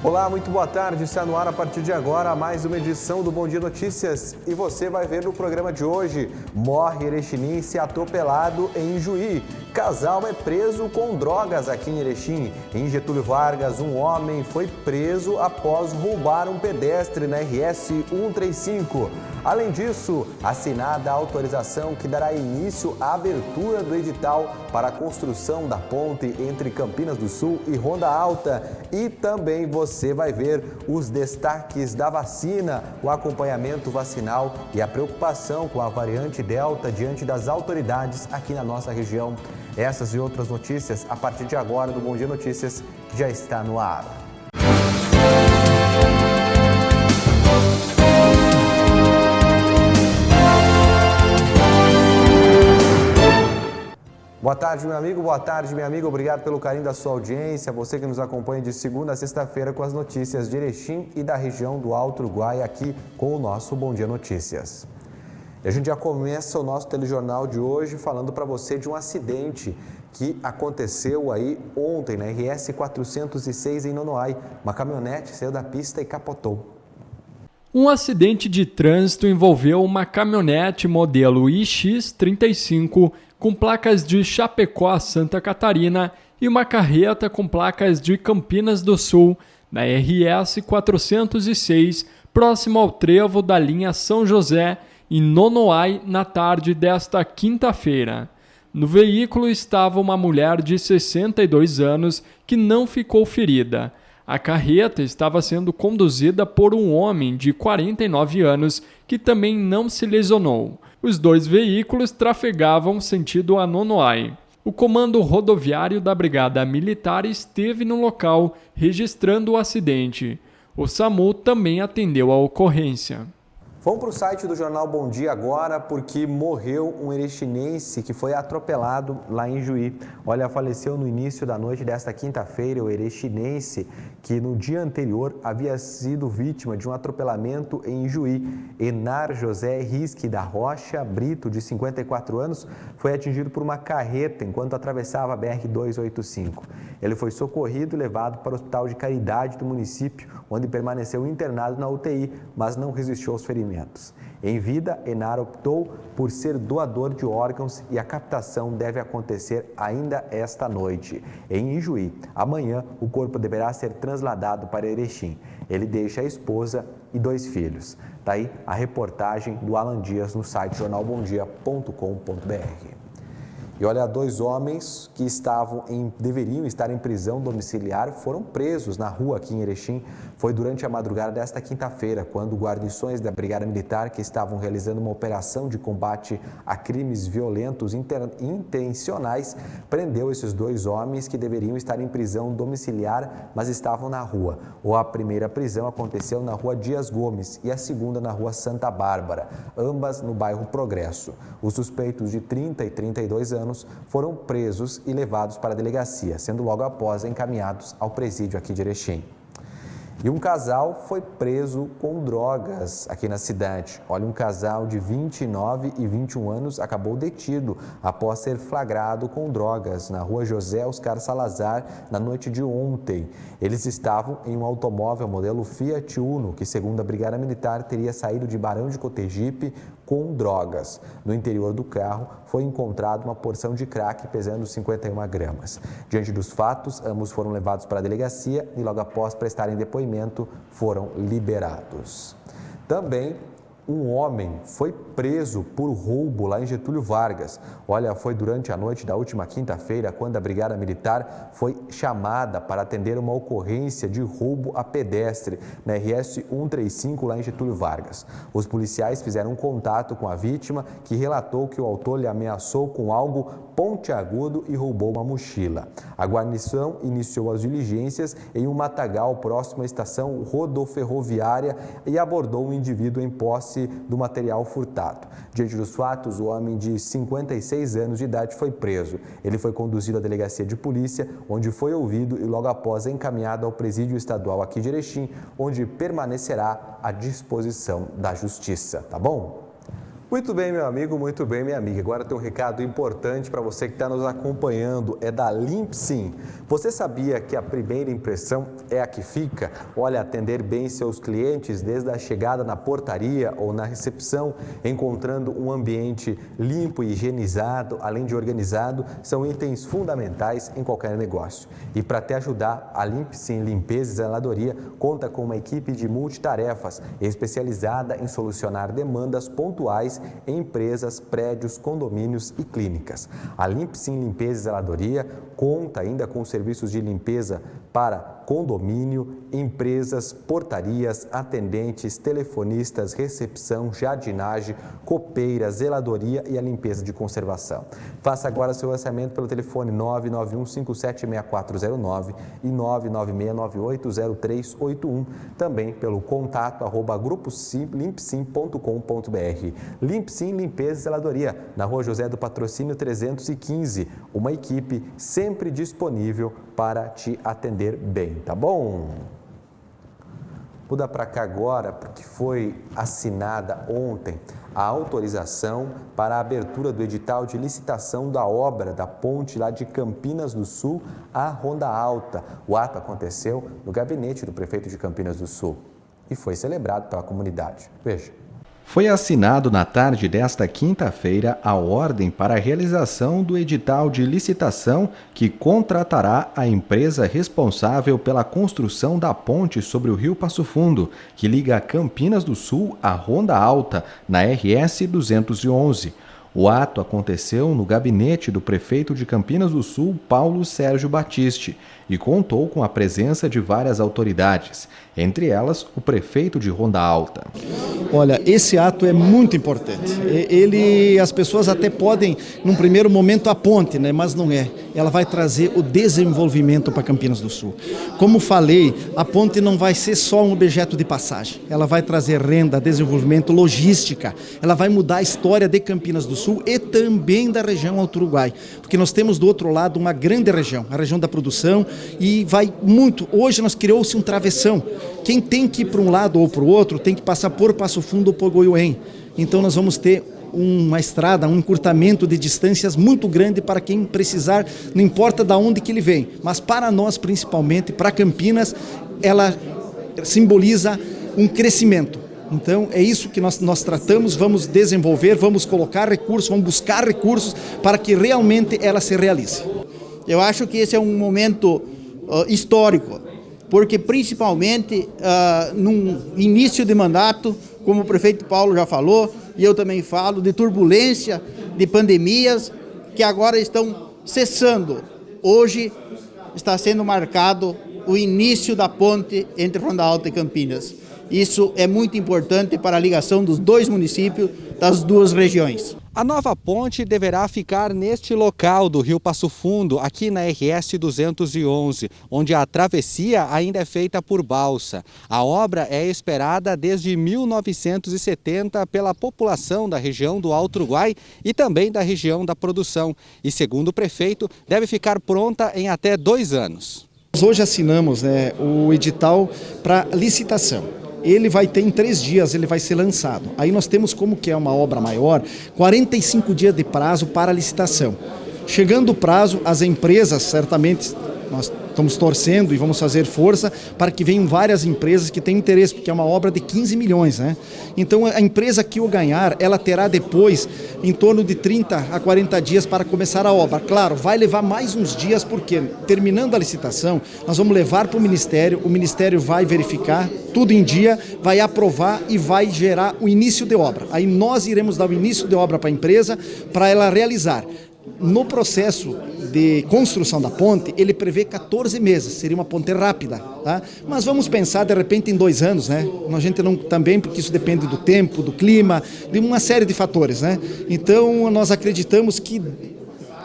Olá, muito boa tarde. Está no ar a partir de agora mais uma edição do Bom Dia Notícias. E você vai ver no programa de hoje: morre erechinense atropelado em Juí. Casal é preso com drogas aqui em Erechim. Em Getúlio Vargas, um homem foi preso após roubar um pedestre na RS 135. Além disso, assinada a autorização que dará início à abertura do edital para a construção da ponte entre Campinas do Sul e Ronda Alta. E também você vai ver os destaques da vacina, o acompanhamento vacinal e a preocupação com a variante Delta diante das autoridades aqui na nossa região. Essas e outras notícias a partir de agora do Bom Dia Notícias, que já está no ar. Boa tarde, meu amigo. Boa tarde, minha amiga. Obrigado pelo carinho da sua audiência. Você que nos acompanha de segunda a sexta-feira com as notícias de Erechim e da região do Alto Uruguai aqui com o nosso Bom Dia Notícias. E a gente já começa o nosso telejornal de hoje falando para você de um acidente que aconteceu aí ontem na RS 406 em Nonoai. Uma caminhonete saiu da pista e capotou. Um acidente de trânsito envolveu uma caminhonete modelo iX35 com placas de Chapecó, Santa Catarina, e uma carreta com placas de Campinas do Sul, na RS 406, próximo ao trevo da linha São José, em Nonoai, na tarde desta quinta-feira. No veículo estava uma mulher de 62 anos que não ficou ferida. A carreta estava sendo conduzida por um homem de 49 anos que também não se lesionou. Os dois veículos trafegavam sentido a Nonoai. O comando rodoviário da Brigada Militar esteve no local registrando o acidente. O SAMU também atendeu a ocorrência. Vamos para o site do Jornal Bom Dia agora, porque morreu um erechinense que foi atropelado lá em Juí. Olha, faleceu no início da noite desta quinta-feira o erechinense que no dia anterior havia sido vítima de um atropelamento em Juí. Enar José Risque da Rocha Brito, de 54 anos, foi atingido por uma carreta enquanto atravessava a BR-285. Ele foi socorrido e levado para o Hospital de Caridade do município, onde permaneceu internado na UTI, mas não resistiu aos ferimentos. Em vida, Enar optou por ser doador de órgãos e a captação deve acontecer ainda esta noite, em Ijuí. Amanhã, o corpo deverá ser trasladado para Erechim. Ele deixa a esposa e 2 filhos. Daí a reportagem do Alan Dias no site jornalbomdia.com.br. E olha, 2 homens que deveriam estar em prisão domiciliar foram presos na rua aqui em Erechim. Foi durante a madrugada desta quinta-feira, quando guarnições da Brigada Militar, que estavam realizando uma operação de combate a crimes violentos intencionais, prendeu esses 2 homens que deveriam estar em prisão domiciliar, mas estavam na rua. A primeira prisão aconteceu na rua Dias Gomes e a segunda na rua Santa Bárbara, ambas no bairro Progresso. Os suspeitos de 30 e 32 anos foram presos e levados para a delegacia, sendo logo após encaminhados ao presídio aqui de Erechim. E um casal foi preso com drogas aqui na cidade. Olha, um casal de 29 e 21 anos acabou detido após ser flagrado com drogas na rua José Oscar Salazar na noite de ontem. Eles estavam em um automóvel modelo Fiat Uno, que segundo a Brigada Militar teria saído de Barão de Cotegipe com drogas. No interior do carro foi encontrada uma porção de crack pesando 51 gramas. Diante dos fatos, ambos foram levados para a delegacia e logo após prestarem depoimento foram liberados. Também um homem foi preso por roubo lá em Getúlio Vargas. Olha, foi durante a noite da última quinta-feira, quando a Brigada Militar foi chamada para atender uma ocorrência de roubo a pedestre na RS 135 lá em Getúlio Vargas. Os policiais fizeram um contato com a vítima, que relatou que o autor lhe ameaçou com algo pontiagudo e roubou uma mochila. A guarnição iniciou as diligências em um matagal próximo à estação rodoferroviária e abordou um indivíduo em posse do material furtado. Diante dos fatos, o homem de 56 anos de idade foi preso. Ele foi conduzido à delegacia de polícia, onde foi ouvido e logo após encaminhado ao presídio estadual aqui de Erechim, onde permanecerá à disposição da justiça, tá bom? Muito bem, meu amigo, muito bem, minha amiga. Agora tem um recado importante para você que está nos acompanhando, é da Limpsim. Você sabia que a primeira impressão é a que fica? Olha, atender bem seus clientes desde a chegada na portaria ou na recepção, encontrando um ambiente limpo e higienizado, além de organizado, são itens fundamentais em qualquer negócio. E para te ajudar, a Limpsim Limpeza e Zeladoria conta com uma equipe de multitarefas especializada em solucionar demandas pontuais em empresas, prédios, condomínios e clínicas. A Limpsim Limpeza e Zeladoria conta ainda com serviços de limpeza para condomínio, empresas, portarias, atendentes, telefonistas, recepção, jardinagem, copeira, zeladoria e a limpeza de conservação. Faça agora seu orçamento pelo telefone 991576409 e 996980381, também pelo contato @grupolimpsim.com.br. Limpsim Limpeza e Zeladoria, na Rua José do Patrocínio 315, uma equipe sempre disponível para te atender bem, tá bom? Muda para cá agora, porque foi assinada ontem a autorização para a abertura do edital de licitação da obra da ponte lá de Campinas do Sul à Ronda Alta. O ato aconteceu no gabinete do prefeito de Campinas do Sul e foi celebrado pela comunidade. Veja. Foi assinado na tarde desta quinta-feira a ordem para a realização do edital de licitação que contratará a empresa responsável pela construção da ponte sobre o Rio Passo Fundo, que liga Campinas do Sul à Ronda Alta, na RS 211. O ato aconteceu no gabinete do prefeito de Campinas do Sul, Paulo Sérgio Batiste, e contou com a presença de várias autoridades, entre elas o prefeito de Ronda Alta. Olha, esse ato é muito importante. As pessoas até podem, num primeiro momento, a ponte, né? Mas não é. Ela vai trazer o desenvolvimento para Campinas do Sul. Como falei, a ponte não vai ser só um objeto de passagem. Ela vai trazer renda, desenvolvimento, logística. Ela vai mudar a história de Campinas do Sul e também da região Alto Uruguai. Porque nós temos do outro lado uma grande região, a região da produção, e vai muito. Hoje nós criou-se um travessão. Quem tem que ir para um lado ou para o outro tem que passar por Passo Fundo ou por Goiuém. Então nós vamos ter uma estrada, um encurtamento de distâncias muito grande para quem precisar, não importa de onde que ele vem, mas para nós principalmente, para Campinas, ela simboliza um crescimento. Então é isso que nós tratamos, vamos desenvolver, vamos colocar recursos, vamos buscar recursos para que realmente ela se realize. Eu acho que esse é um momento histórico, porque principalmente num início de mandato, como o prefeito Paulo já falou, e eu também falo, de turbulência, de pandemias, que agora estão cessando. Hoje está sendo marcado o início da ponte entre Ronda Alta e Campinas. Isso é muito importante para a ligação dos dois municípios, das duas regiões. A nova ponte deverá ficar neste local do Rio Passo Fundo, aqui na RS 211, onde a travessia ainda é feita por balsa. A obra é esperada desde 1970 pela população da região do Alto Uruguai e também da região da produção. E, segundo o prefeito, deve ficar pronta em até 2 anos. Hoje assinamos, o edital para licitação. Ele vai ter em 3 dias, ele vai ser lançado. Aí nós temos, como que é uma obra maior, 45 dias de prazo para a licitação. Chegando o prazo, as empresas, certamente, nós estamos torcendo e vamos fazer força para que venham várias empresas que têm interesse, porque é uma obra de 15 milhões, né? Então a empresa que o ganhar, ela terá depois em torno de 30 a 40 dias para começar a obra. Claro, vai levar mais uns dias, porque terminando a licitação, nós vamos levar para o Ministério vai verificar tudo em dia, vai aprovar e vai gerar o início de obra. Aí nós iremos dar o início de obra para a empresa, para ela realizar. No processo de construção da ponte, ele prevê 14 meses, seria uma ponte rápida, tá? Mas vamos pensar de repente em 2 anos, né? A gente não também, porque isso depende do tempo, do clima, de uma série de fatores, né? Então nós acreditamos que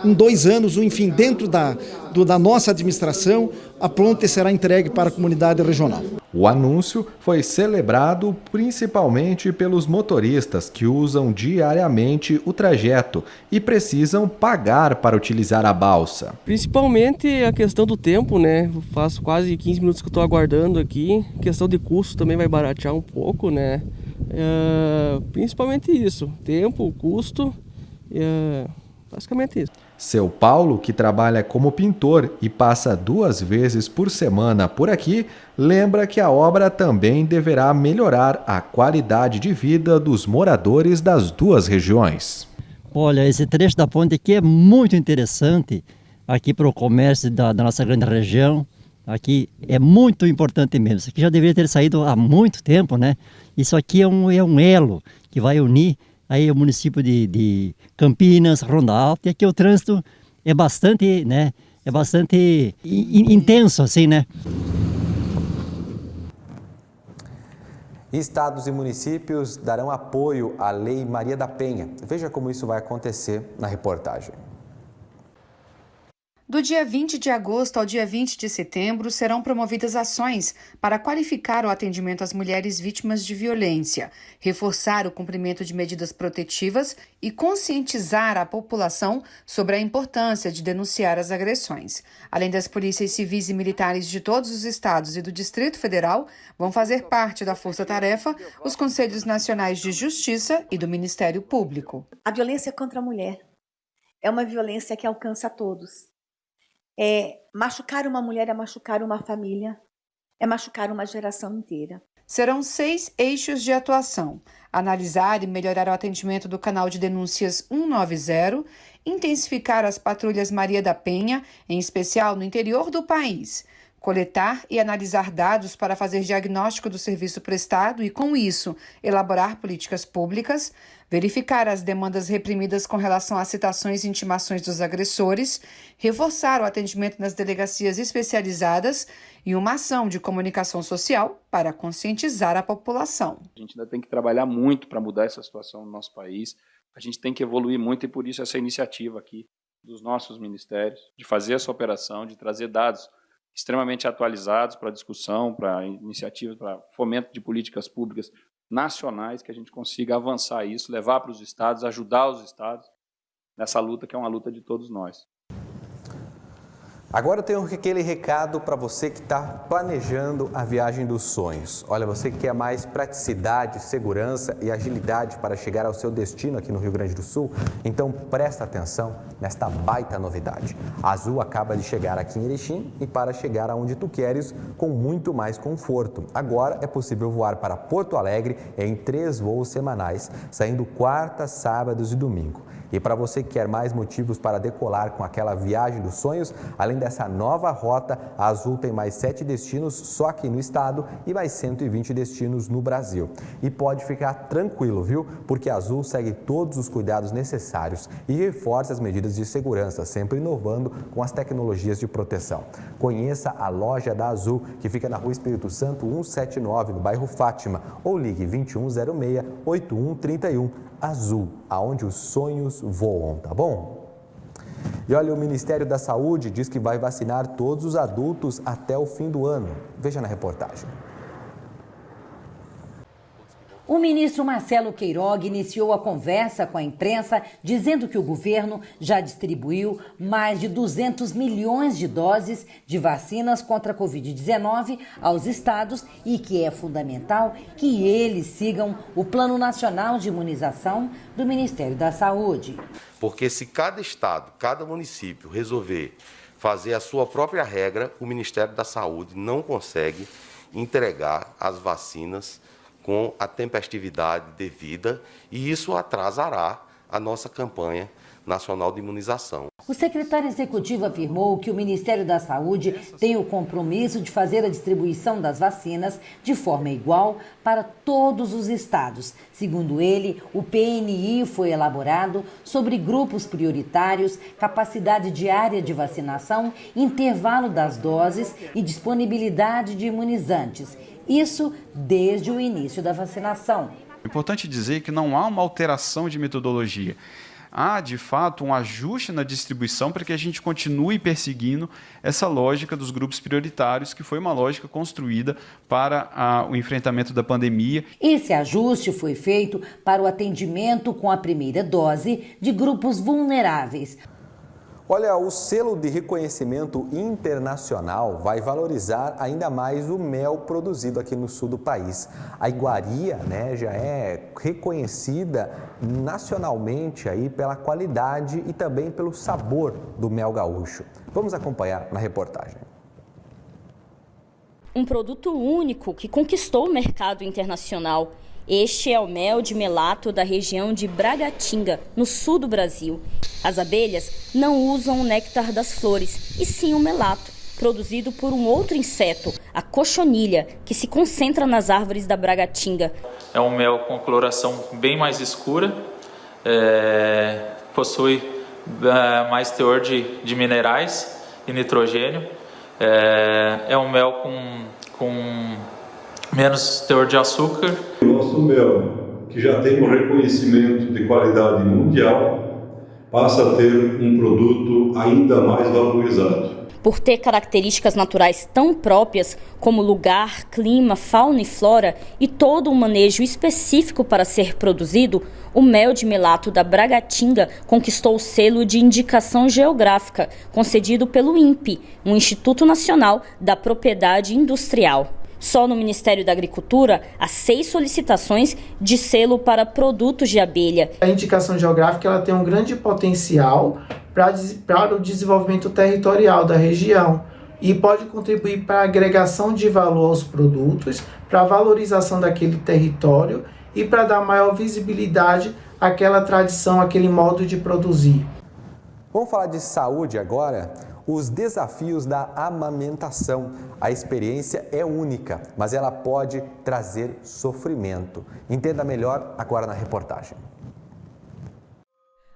em 2 anos, enfim, dentro da nossa administração, a ponte será entregue para a comunidade regional. O anúncio foi celebrado principalmente pelos motoristas que usam diariamente o trajeto e precisam pagar para utilizar a balsa. Principalmente a questão do tempo, né? Eu faço quase 15 minutos que eu estou aguardando aqui. A questão de custo também vai baratear um pouco, né? Principalmente isso, tempo, custo, basicamente isso. Seu Paulo, que trabalha como pintor e passa 2 vezes por semana por aqui, lembra que a obra também deverá melhorar a qualidade de vida dos moradores das 2 regiões. Olha, esse trecho da ponte aqui é muito interessante aqui para o comércio da nossa grande região. Aqui é muito importante mesmo. Isso aqui já deveria ter saído há muito tempo, né? Isso aqui é um elo que vai unir aí o município de Campinas, Ronda Alta, e aqui o trânsito é bastante, né? É bastante intenso, assim, né? Estados e municípios darão apoio à Lei Maria da Penha. Veja como isso vai acontecer na reportagem. Do dia 20 de agosto ao dia 20 de setembro, serão promovidas ações para qualificar o atendimento às mulheres vítimas de violência, reforçar o cumprimento de medidas protetivas e conscientizar a população sobre a importância de denunciar as agressões. Além das polícias civis e militares de todos os estados e do Distrito Federal, vão fazer parte da força-tarefa os Conselhos Nacionais de Justiça e do Ministério Público. A violência contra a mulher é uma violência que alcança a todos. Machucar uma mulher é machucar uma família, é machucar uma geração inteira. Serão 6 eixos de atuação: analisar e melhorar o atendimento do canal de denúncias 190, intensificar as patrulhas Maria da Penha, em especial no interior do país, coletar e analisar dados para fazer diagnóstico do serviço prestado e, com isso, elaborar políticas públicas, verificar as demandas reprimidas com relação às citações e intimações dos agressores, reforçar o atendimento nas delegacias especializadas e uma ação de comunicação social para conscientizar a população. A gente ainda tem que trabalhar muito para mudar essa situação no nosso país, a gente tem que evoluir muito e por isso essa iniciativa aqui dos nossos ministérios, de fazer essa operação, de trazer dados extremamente atualizados para discussão, para iniciativas, para fomento de políticas públicas nacionais, que a gente consiga avançar isso, levar para os estados, ajudar os estados nessa luta que é uma luta de todos nós. Agora eu tenho aquele recado para você que está planejando a viagem dos sonhos. Olha, você que quer mais praticidade, segurança e agilidade para chegar ao seu destino aqui no Rio Grande do Sul, então presta atenção nesta baita novidade. A Azul acaba de chegar aqui em Erechim e para chegar aonde tu queres com muito mais conforto. Agora é possível voar para Porto Alegre em 3 voos semanais, saindo quarta, sábados e domingo. E para você que quer mais motivos para decolar com aquela viagem dos sonhos, além dessa nova rota, a Azul tem mais 7 destinos só aqui no estado e mais 120 destinos no Brasil. E pode ficar tranquilo, viu? Porque a Azul segue todos os cuidados necessários e reforça as medidas de segurança, sempre inovando com as tecnologias de proteção. Conheça a loja da Azul, que fica na Rua Espírito Santo 179, no bairro Fátima, ou ligue 2106-8131. Azul, aonde os sonhos voam, tá bom? E olha, o Ministério da Saúde diz que vai vacinar todos os adultos até o fim do ano. Veja na reportagem. O ministro Marcelo Queiroga iniciou a conversa com a imprensa dizendo que o governo já distribuiu mais de 200 milhões de doses de vacinas contra a Covid-19 aos estados e que é fundamental que eles sigam o Plano Nacional de Imunização do Ministério da Saúde. Porque se cada estado, cada município resolver fazer a sua própria regra, o Ministério da Saúde não consegue entregar as vacinas com a tempestividade devida e isso atrasará a nossa campanha nacional de imunização. O secretário executivo afirmou que o Ministério da Saúde tem o compromisso de fazer a distribuição das vacinas de forma igual para todos os estados. Segundo ele, o PNI foi elaborado sobre grupos prioritários, capacidade diária de vacinação, intervalo das doses e disponibilidade de imunizantes. Isso desde o início da vacinação. É importante dizer que não há uma alteração de metodologia. Há, de fato, um ajuste na distribuição para que a gente continue perseguindo essa lógica dos grupos prioritários, que foi uma lógica construída para o enfrentamento da pandemia. Esse ajuste foi feito para o atendimento com a primeira dose de grupos vulneráveis. Olha, o selo de reconhecimento internacional vai valorizar ainda mais o mel produzido aqui no sul do país. A iguaria, já é reconhecida nacionalmente aí pela qualidade e também pelo sabor do mel gaúcho. Vamos acompanhar na reportagem. Um produto único que conquistou o mercado internacional. Este é o mel de melato da região de Bragatinga, no sul do Brasil. As abelhas não usam o néctar das flores, e sim o melato, produzido por um outro inseto, a cochonilha, que se concentra nas árvores da Bragatinga. É um mel com coloração bem mais escura, possui mais teor de minerais e nitrogênio. É um mel com menos teor de açúcar. O nosso mel, que já tem um reconhecimento de qualidade mundial, passa a ter um produto ainda mais valorizado. Por ter características naturais tão próprias como lugar, clima, fauna e flora e todo um manejo específico para ser produzido, o mel de melato da Bragatinga conquistou o selo de indicação geográfica, concedido pelo INPE, um Instituto Nacional da Propriedade Industrial. Só no Ministério da Agricultura, há 6 solicitações de selo para produtos de abelha. A indicação geográfica ela tem um grande potencial para o desenvolvimento territorial da região e pode contribuir para a agregação de valor aos produtos, para a valorização daquele território e para dar maior visibilidade àquela tradição, àquele modo de produzir. Vamos falar de saúde agora? Os desafios da amamentação. A experiência é única, mas ela pode trazer sofrimento. Entenda melhor agora na reportagem.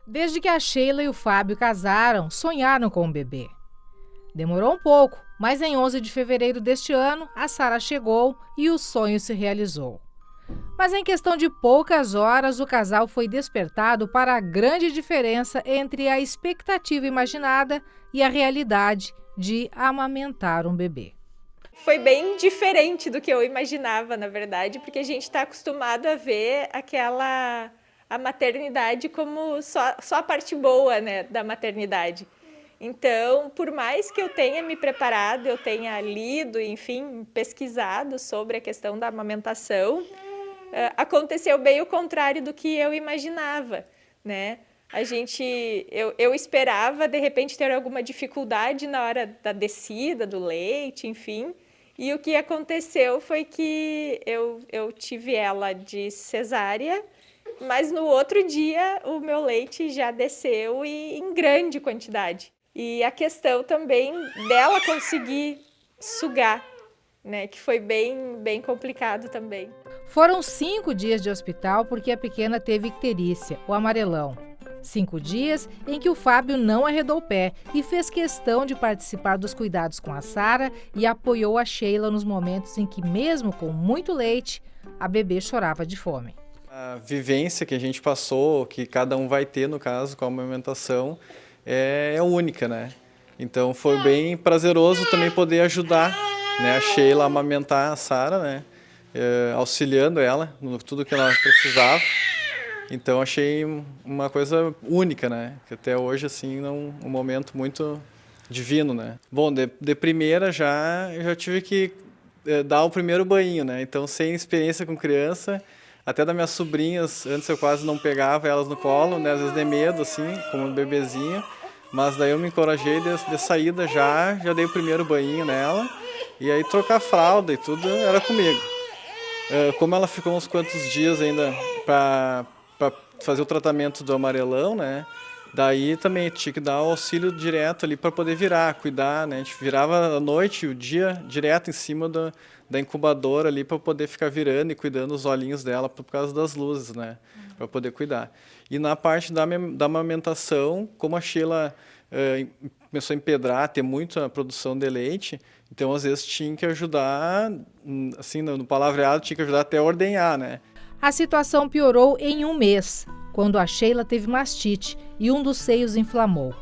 Desde que a Sheila e o Fábio casaram, sonharam com um bebê. Demorou um pouco, mas em 11 de fevereiro deste ano, a Sara chegou e o sonho se realizou. Mas em questão de poucas horas, o casal foi despertado para a grande diferença entre a expectativa imaginada e a realidade de amamentar um bebê. Foi bem diferente do que eu imaginava, na verdade, porque a gente está acostumado a ver a maternidade como só a parte boa, né, da maternidade. Então, por mais que eu tenha me preparado, eu tenha lido, enfim, pesquisado sobre a questão da amamentação, aconteceu bem o contrário do que eu imaginava, né? Eu esperava, de repente, ter alguma dificuldade na hora da descida do leite, enfim. E o que aconteceu foi que eu tive ela de cesárea, mas no outro dia o meu leite já desceu e em grande quantidade. E a questão também dela conseguir sugar, né, que foi bem complicado também. Foram 5 dias de hospital porque a pequena teve icterícia, o amarelão. 5 dias em que o Fábio não arredou o pé e fez questão de participar dos cuidados com a Sara e apoiou a Sheila nos momentos em que, mesmo com muito leite, a bebê chorava de fome. A vivência que a gente passou, que cada um vai ter, no caso, com a amamentação, é única, né? Então foi bem prazeroso também poder ajudar, né, a Sheila a amamentar a Sara, né? Auxiliando ela no tudo que ela precisava. Então achei uma coisa única, né? Que até hoje assim um momento muito divino, né? Bom, de primeira eu já tive que dar o primeiro banho, né? Então sem experiência com criança, até das minhas sobrinhas, antes eu quase não pegava elas no colo, né? Às vezes de medo assim, como um bebezinho, mas daí eu me encorajei de saída já dei o primeiro banho nela e aí trocar fralda e tudo era comigo. Como ela ficou uns quantos dias ainda para fazer o tratamento do amarelão, né? Daí também tinha que dar o auxílio direto ali para poder virar, cuidar, né? A gente virava a noite e o dia direto em cima da incubadora ali para poder ficar virando e cuidando os olhinhos dela por causa das luzes, né? Para poder cuidar. E na parte da amamentação, como a Sheila começou a empedrar, ter muita produção de leite, então às vezes tinha que ajudar, assim, no palavreado, tinha que ajudar até a ordenhar, né? A situação piorou em 1 mês, quando a Sheila teve mastite e um dos seios inflamou.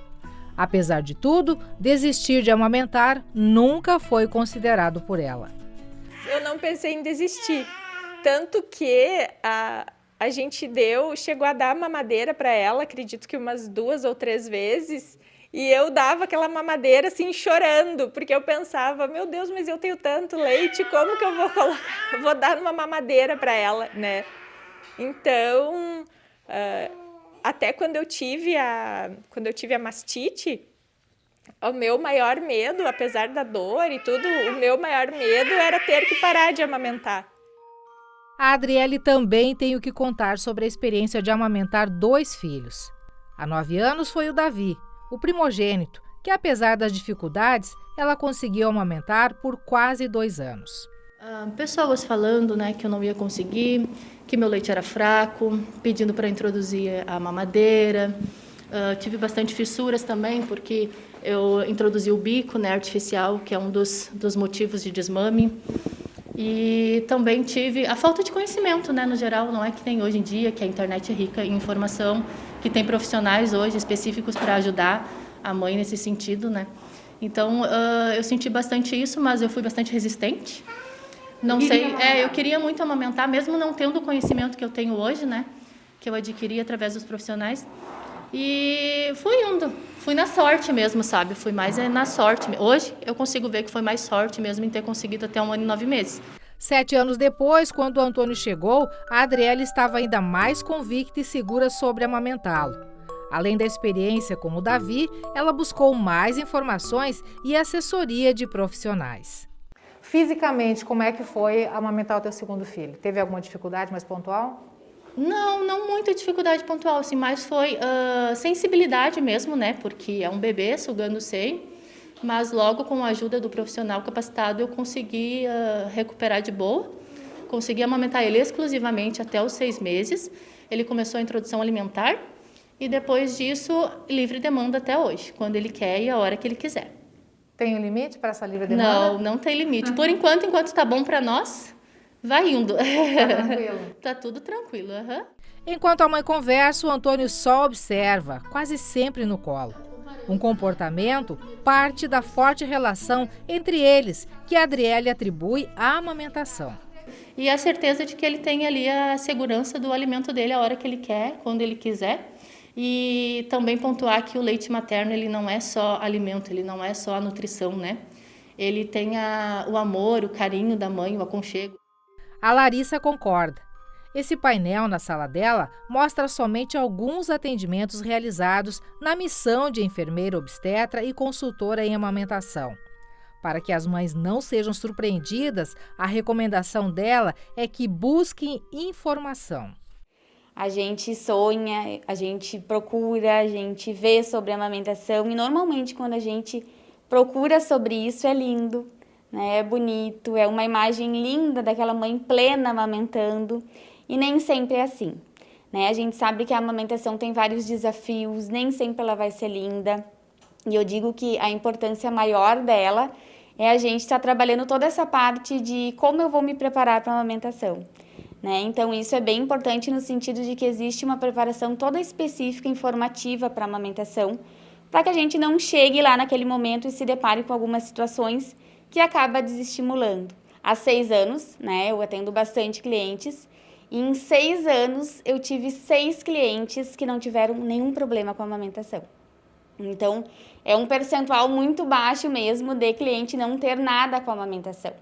Apesar de tudo, desistir de amamentar nunca foi considerado por ela. Eu não pensei em desistir, tanto que a gente chegou a dar mamadeira para ela, acredito que umas 2 ou 3 vezes, E eu dava aquela mamadeira assim, chorando, porque eu pensava, meu Deus, mas eu tenho tanto leite, como que eu vou colocar, vou dar uma mamadeira para ela, né? Então, até quando eu tive a mastite, o meu maior medo, apesar da dor e tudo, o meu maior medo era ter que parar de amamentar. A Adriele também tem o que contar sobre a experiência de amamentar 2 filhos. Há 9 anos foi o Davi, o primogênito, que apesar das dificuldades, ela conseguiu amamentar por quase 2 anos. Pessoas falando, né, que eu não ia conseguir, que meu leite era fraco, pedindo para introduzir a mamadeira. Tive bastante fissuras também, porque eu introduzi o bico, né, artificial, que é um dos motivos de desmame. E também tive a falta de conhecimento, né, no geral, não é que tem hoje em dia, que a internet é rica em informação, que tem profissionais hoje específicos para ajudar a mãe nesse sentido, né. Então, eu senti bastante isso, mas eu fui bastante resistente. Não sei, eu queria muito amamentar, mesmo não tendo o conhecimento que eu tenho hoje, né, que eu adquiri através dos profissionais. E fui na sorte mesmo, sabe? Fui mais na sorte. Hoje eu consigo ver que foi mais sorte mesmo em ter conseguido até 1 ano e 9 meses. 7 anos depois, quando o Antônio chegou, a Adriele estava ainda mais convicta e segura sobre amamentá-lo. Além da experiência com o Davi, ela buscou mais informações e assessoria de profissionais. Fisicamente, como é que foi amamentar o teu segundo filho? Teve alguma dificuldade mais pontual? Não muita dificuldade pontual, assim, mas foi sensibilidade mesmo, né? Porque é um bebê sugando o seio, mas logo com a ajuda do profissional capacitado eu consegui recuperar de boa, consegui amamentar ele exclusivamente até os 6 meses. Ele começou a introdução alimentar e depois disso livre demanda até hoje, quando ele quer e a hora que ele quiser. Tem um limite para essa livre demanda? Não tem limite. Por enquanto está bom para nós. Vai indo. Tá tranquilo? Tá tudo tranquilo, aham. Enquanto a mãe conversa, o Antônio só observa, quase sempre no colo. Um comportamento parte da forte relação entre eles, que a Adriele atribui à amamentação. E a certeza de que ele tem ali a segurança do alimento dele a hora que ele quer, quando ele quiser. E também pontuar que o leite materno ele não é só alimento, ele não é só a nutrição, né? Ele tem o amor, o carinho da mãe, o aconchego. A Larissa concorda. Esse painel na sala dela mostra somente alguns atendimentos realizados na missão de enfermeira obstetra e consultora em amamentação. Para que as mães não sejam surpreendidas, a recomendação dela é que busquem informação. A gente sonha, a gente procura, a gente vê sobre a amamentação e normalmente quando a gente procura sobre isso é lindo. É bonito, é uma imagem linda daquela mãe plena amamentando e nem sempre é assim, né? A gente sabe que a amamentação tem vários desafios, nem sempre ela vai ser linda e eu digo que a importância maior dela é a gente estar trabalhando toda essa parte de como eu vou me preparar para a amamentação, né? Então isso é bem importante no sentido de que existe uma preparação toda específica, informativa para a amamentação, para que a gente não chegue lá naquele momento e se depare com algumas situações que acaba desestimulando. Há 6 anos, né, eu atendo bastante clientes, e em 6 anos eu tive 6 clientes que não tiveram nenhum problema com a amamentação. Então, é um percentual muito baixo mesmo de cliente não ter nada com a amamentação.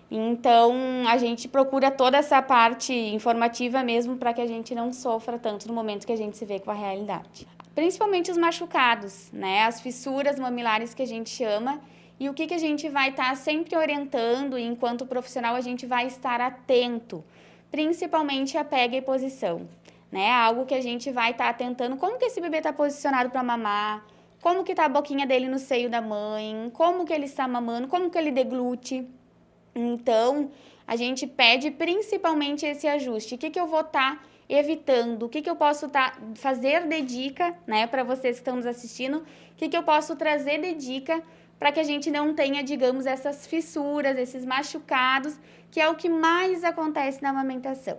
Então, a gente procura toda essa parte informativa mesmo para que a gente não sofra tanto no momento que a gente se vê com a realidade. Principalmente os machucados, né, as fissuras mamilares que a gente chama. E o que a gente vai estar sempre orientando e enquanto profissional a gente vai estar atento, principalmente a pega e posição, né? Algo que a gente vai estar atentando, como que esse bebê está posicionado para mamar, como que está a boquinha dele no seio da mãe, como que ele está mamando, como que ele deglute. Então, a gente pede principalmente esse ajuste. O que eu vou estar evitando, o que eu posso fazer de dica, né, para vocês que estão nos assistindo, o que eu posso trazer de dica para que a gente não tenha, digamos, essas fissuras, esses machucados, que é o que mais acontece na amamentação.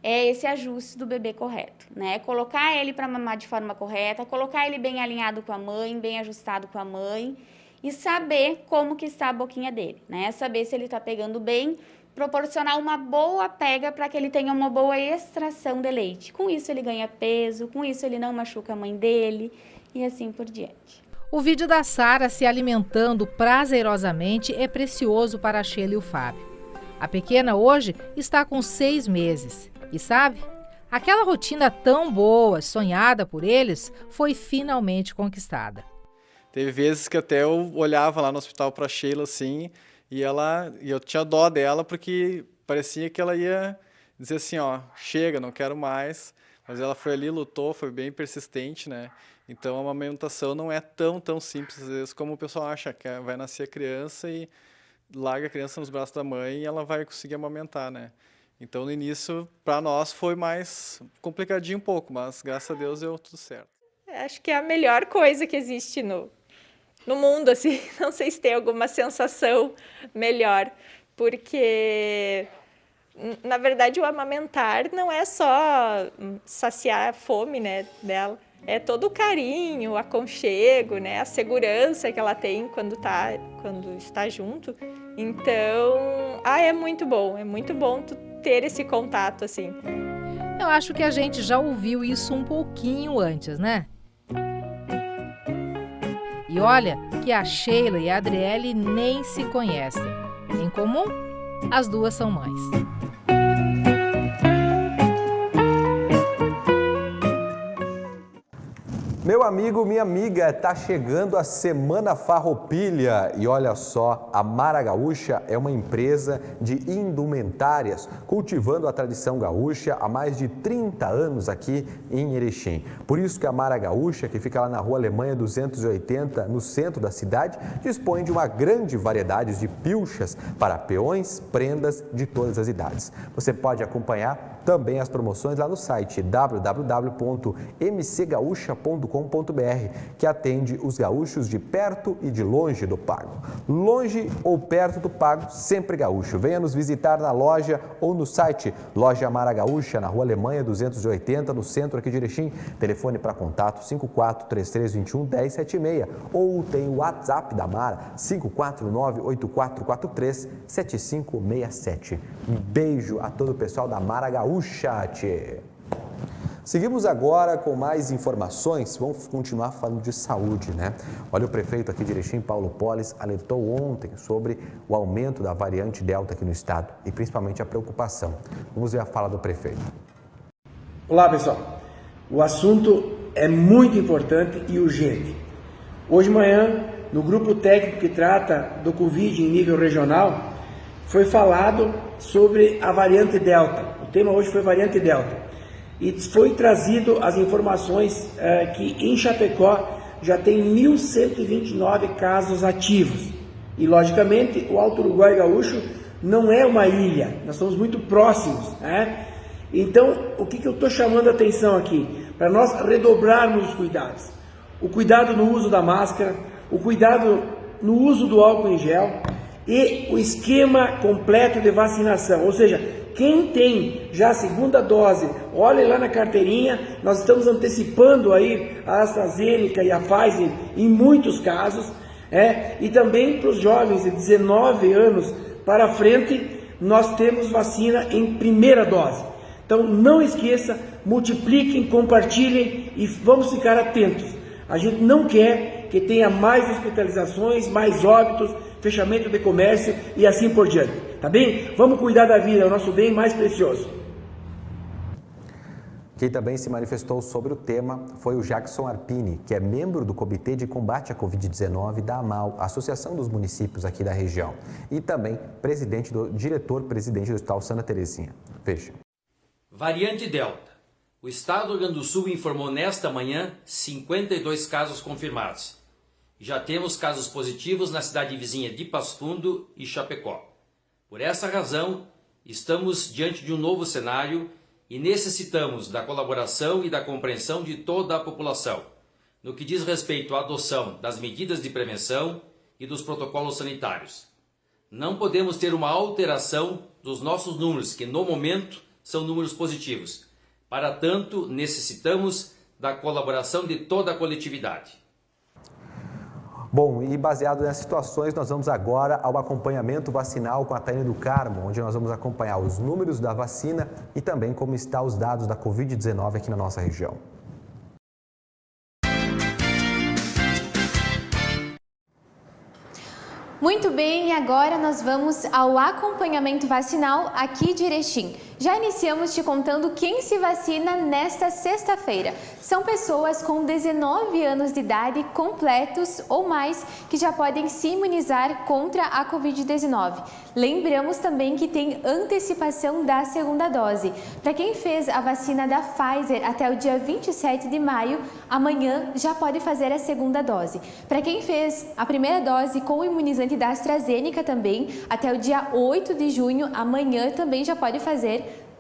É esse ajuste do bebê correto, né? Colocar ele para mamar de forma correta, colocar ele bem alinhado com a mãe, bem ajustado com a mãe e saber como que está a boquinha dele, né? Saber se ele está pegando bem, proporcionar uma boa pega para que ele tenha uma boa extração de leite. Com isso ele ganha peso, com isso ele não machuca a mãe dele e assim por diante. O vídeo da Sara se alimentando prazerosamente é precioso para a Sheila e o Fábio. A pequena hoje está com 6 meses e sabe, aquela rotina tão boa, sonhada por eles, foi finalmente conquistada. Teve vezes que até eu olhava lá no hospital para a Sheila assim, e eu tinha dó dela porque parecia que ela ia dizer assim, ó, chega, não quero mais. Mas ela foi ali, lutou, foi bem persistente, né? Então a amamentação não é tão simples às vezes como o pessoal acha, que vai nascer a criança e larga a criança nos braços da mãe e ela vai conseguir amamentar, né? Então no início para nós foi mais complicadinho um pouco, mas graças a Deus deu tudo certo. Acho que é a melhor coisa que existe no mundo, assim, não sei se tem alguma sensação melhor, porque na verdade o amamentar não é só saciar a fome, né, dela, é todo o carinho, o aconchego, né, a segurança que ela tem quando está junto. Então, é muito bom tu ter esse contato assim. Eu acho que a gente já ouviu isso um pouquinho antes, né? E olha que a Sheila e a Adriele nem se conhecem. Em comum, as duas são mães. Meu amigo, minha amiga, tá chegando a Semana Farroupilha e olha só, a Mara Gaúcha é uma empresa de indumentárias, cultivando a tradição gaúcha há mais de 30 anos aqui em Erechim. Por isso que a Mara Gaúcha, que fica lá na Rua Alemanha 280, no centro da cidade, dispõe de uma grande variedade de pilchas para peões, prendas de todas as idades. Você pode acompanhar também as promoções lá no site www.mcgaúcha.com.br, que atende os gaúchos de perto e de longe do Pago. Longe ou perto do Pago, sempre gaúcho. Venha nos visitar na loja ou no site Loja Mara Gaúcha, na Rua Alemanha 280, no centro aqui de Erechim. Telefone para contato 5433211076 ou tem o WhatsApp da Mara 54984437567. Um beijo a todo o pessoal da Mara Gaúcha. Seguimos agora com mais informações. Vamos continuar falando de saúde, né? Olha, o prefeito aqui de Erechim, Paulo Polis, alertou ontem sobre o aumento da variante Delta aqui no estado e principalmente a preocupação. Vamos ver a fala do prefeito. Olá, pessoal. O assunto é muito importante e urgente. Hoje de manhã, no grupo técnico que trata do Covid em nível regional, foi falado sobre a variante Delta. O tema hoje foi variante Delta. E foi trazido as informações que em Chapecó já tem 1.129 casos ativos. E, logicamente, o Alto Uruguai Gaúcho não é uma ilha, nós estamos muito próximos, né? Então, o que eu estou chamando a atenção aqui? Para nós redobrarmos os cuidados. O cuidado no uso da máscara, o cuidado no uso do álcool em gel e o esquema completo de vacinação. Ou seja, quem tem já a segunda dose, olhe lá na carteirinha, nós estamos antecipando aí a AstraZeneca e a Pfizer em muitos casos, e também para os jovens de 19 anos para frente, nós temos vacina em primeira dose. Então não esqueça, multipliquem, compartilhem e vamos ficar atentos. A gente não quer que tenha mais hospitalizações, mais óbitos, fechamento de comércio e assim por diante, tá bem? Vamos cuidar da vida, é o nosso bem mais precioso. Quem também se manifestou sobre o tema foi o Jackson Arpini, que é membro do Comitê de Combate à Covid-19 da AMAL, Associação dos Municípios aqui da região, e também diretor-presidente do Hospital Santa Terezinha. Veja. Variante Delta. O estado do Rio Grande do Sul informou nesta manhã 52 casos confirmados. Já temos casos positivos na cidade vizinha de Passo Fundo e Chapecó. Por essa razão, estamos diante de um novo cenário e necessitamos da colaboração e da compreensão de toda a população, no que diz respeito à adoção das medidas de prevenção e dos protocolos sanitários. Não podemos ter uma alteração dos nossos números, que no momento são números positivos. Para tanto, necessitamos da colaboração de toda a coletividade. Bom, e baseado nessas situações, nós vamos agora ao acompanhamento vacinal com a Taine do Carmo, onde nós vamos acompanhar os números da vacina e também como estão os dados da Covid-19 aqui na nossa região. Muito bem, e agora nós vamos ao acompanhamento vacinal aqui de Erechim. Já iniciamos te contando quem se vacina nesta sexta-feira. São pessoas com 19 anos de idade completos ou mais que já podem se imunizar contra a Covid-19. Lembramos também que tem antecipação da segunda dose. Para quem fez a vacina da Pfizer até o dia 27 de maio, amanhã já pode fazer a segunda dose. Para quem fez a primeira dose com o imunizante da AstraZeneca também, até o dia 8 de junho, amanhã também já pode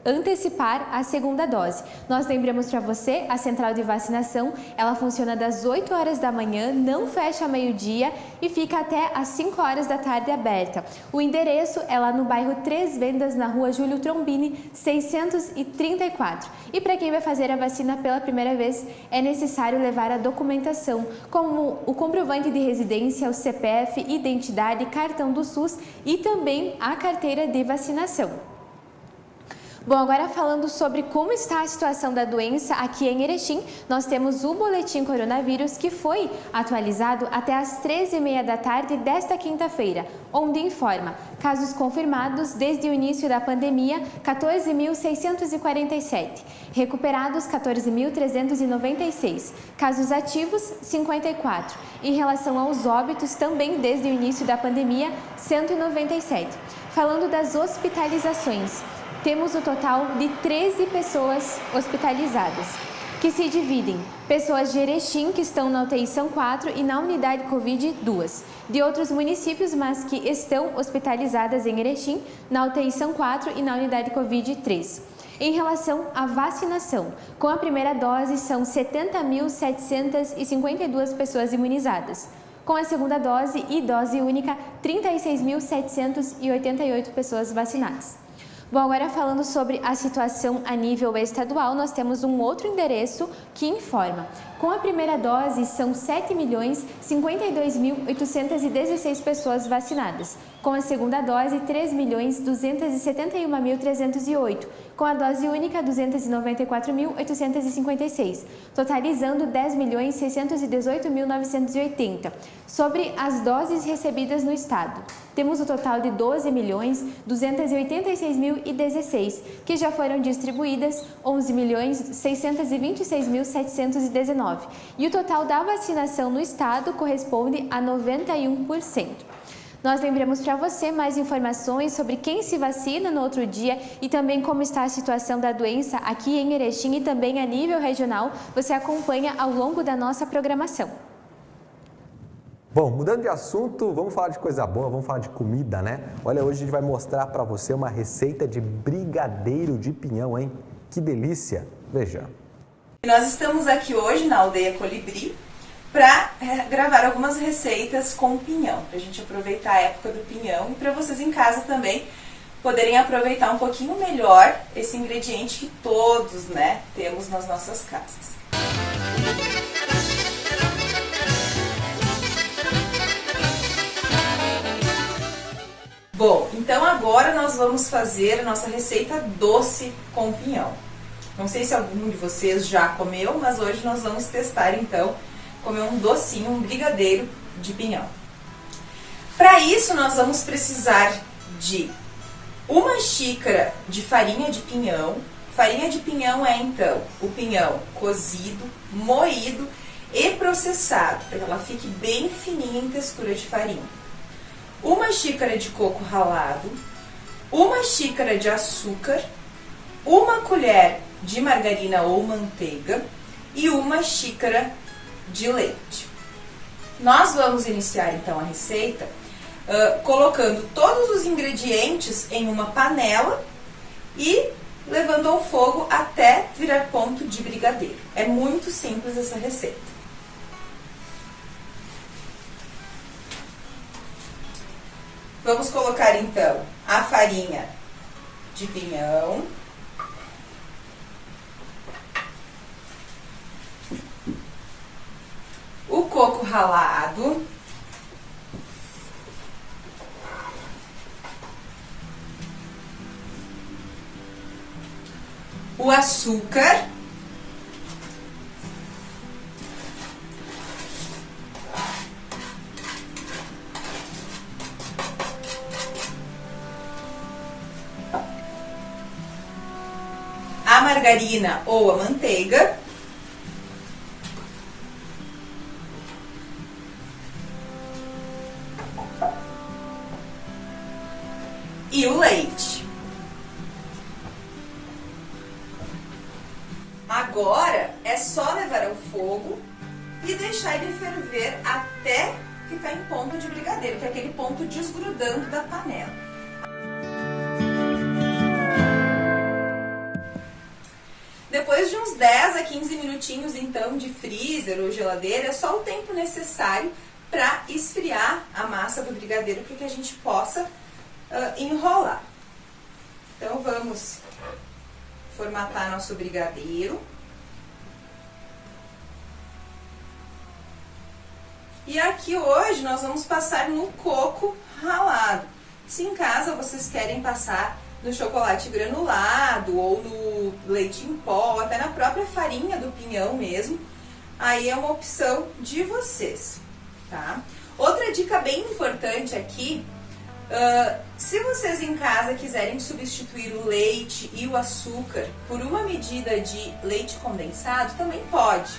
antecipar a segunda dose. Nós lembramos para você, a central de vacinação, ela funciona das 8 horas da manhã, não fecha meio-dia e fica até às 5 horas da tarde aberta. O endereço é lá no bairro Três Vendas, na rua Júlio Trombini, 634. E para quem vai fazer a vacina pela primeira vez, é necessário levar a documentação, como o comprovante de residência, o CPF, identidade, cartão do SUS e também a carteira de vacinação. Bom, agora falando sobre como está a situação da doença aqui em Erechim, nós temos o boletim coronavírus que foi atualizado até às 13h30 da tarde desta quinta-feira, onde informa casos confirmados desde o início da pandemia, 14.647, recuperados 14.396, casos ativos 54. Em relação aos óbitos, também desde o início da pandemia, 197. Falando das hospitalizações, temos o total de 13 pessoas hospitalizadas, que se dividem pessoas de Erechim que estão na UTI São 4 e na unidade Covid 2, de outros municípios, mas que estão hospitalizadas em Erechim, na UTI São 4 e na unidade Covid 3. Em relação à vacinação, com a primeira dose são 70.752 pessoas imunizadas. Com a segunda dose e dose única, 36.788 pessoas vacinadas. Bom, agora falando sobre a situação a nível estadual, nós temos um outro endereço que informa. Com a primeira dose, são 7.052.816 pessoas vacinadas. Com a segunda dose, 3.271.308. Com a dose única, 294.856, totalizando 10.618.980. Sobre as doses recebidas no estado, temos o total de 12.286.016, que já foram distribuídas 11.626.719. E o total da vacinação no estado corresponde a 91%. Nós lembramos para você mais informações sobre quem se vacina no outro dia e também como está a situação da doença aqui em Erechim e também a nível regional. Você acompanha ao longo da nossa programação. Bom, mudando de assunto, vamos falar de coisa boa, vamos falar de comida, né? Olha, hoje a gente vai mostrar para você uma receita de brigadeiro de pinhão, hein? Que delícia! Veja. Nós estamos aqui hoje na Aldeia Colibri para gravar algumas receitas com pinhão, para a gente aproveitar a época do pinhão e para vocês em casa também poderem aproveitar um pouquinho melhor esse ingrediente que todos, né, temos nas nossas casas. Bom, então agora nós vamos fazer a nossa receita doce com pinhão. Não sei se algum de vocês já comeu, mas hoje nós vamos testar então comer um docinho, um brigadeiro de pinhão. Para isso nós vamos precisar de 1 xícara de farinha de pinhão. Farinha de pinhão é então o pinhão cozido, moído e processado, para que ela fique bem fininha em textura de farinha. 1 xícara de coco ralado, 1 xícara de açúcar, 1 colher de margarina ou manteiga e 1 xícara de leite. Nós vamos iniciar então a receita colocando todos os ingredientes em uma panela e levando ao fogo até virar ponto de brigadeiro. É muito simples essa receita. Vamos colocar então a farinha de pinhão, o coco ralado, o açúcar, margarina ou a manteiga. E o leite. Agora é só levar ao fogo e deixar ele ferver até ficar em ponto de brigadeiro, que é aquele ponto desgrudando da panela. Depois de uns 10 a 15 minutinhos então de freezer ou geladeira, é só o tempo necessário para esfriar a massa do brigadeiro para que a gente possa enrolar. Então vamos formatar nosso brigadeiro. E aqui hoje nós vamos passar no coco ralado. Se em casa vocês querem passar no chocolate granulado ou no leite em pó, ou até na própria farinha do pinhão mesmo, aí é uma opção de vocês, tá? Outra dica bem importante aqui, se vocês em casa quiserem substituir o leite e o açúcar por uma medida de leite condensado, também pode.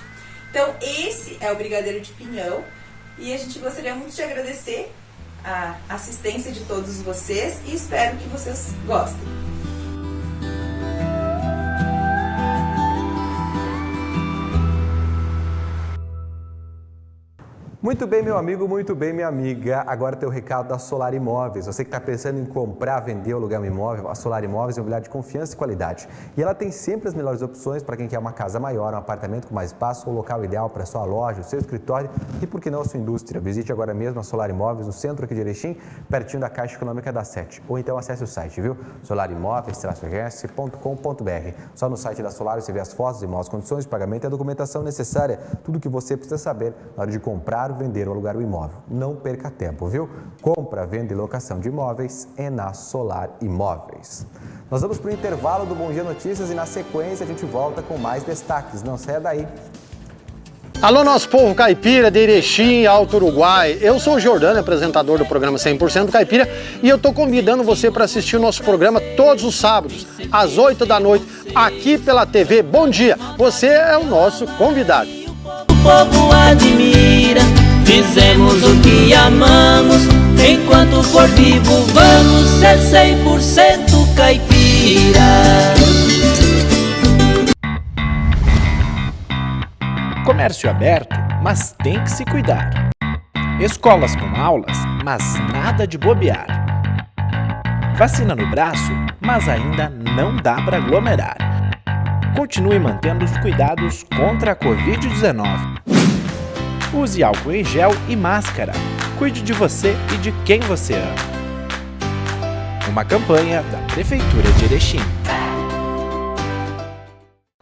Então esse é o brigadeiro de pinhão e a gente gostaria muito de agradecer a assistência de todos vocês e espero que vocês gostem. Muito bem, meu amigo, muito bem, minha amiga. Agora tem o recado da Solar Imóveis. Você que está pensando em comprar, vender ou alugar um imóvel, a Solar Imóveis é uma imobiliária de confiança e qualidade. E ela tem sempre as melhores opções para quem quer uma casa maior, um apartamento com mais espaço, ou local ideal para a sua loja, o seu escritório e, por que não, a sua indústria. Visite agora mesmo a Solar Imóveis no centro aqui de Erechim, pertinho da Caixa Econômica da 7. Ou então acesse o site, viu? solarimóveis-rs.com.br. Só no site da Solar você vê as fotos e as condições de pagamento e a documentação necessária. Tudo o que você precisa saber na hora de comprar, vender ou alugar o imóvel. Não perca tempo, viu? Compra, venda e locação de imóveis é na Solar Imóveis. Nós vamos para o intervalo do Bom Dia Notícias e na sequência a gente volta com mais destaques. Não saia daí. Alô, nosso povo caipira de Erechim, Alto Uruguai. Eu sou o Jordano, apresentador do programa 100% Caipira, e eu estou convidando você para assistir o nosso programa todos os sábados, às 8 da noite, aqui pela TV Bom Dia. Você é o nosso convidado. O povo admira, fizemos o que amamos, enquanto for vivo vamos ser 100% caipira. Comércio aberto, mas tem que se cuidar. Escolas com aulas, mas nada de bobear. Vacina no braço, mas ainda não dá para aglomerar. Continue mantendo os cuidados contra a Covid-19. Use álcool em gel e máscara. Cuide de você e de quem você ama. Uma campanha da Prefeitura de Erechim.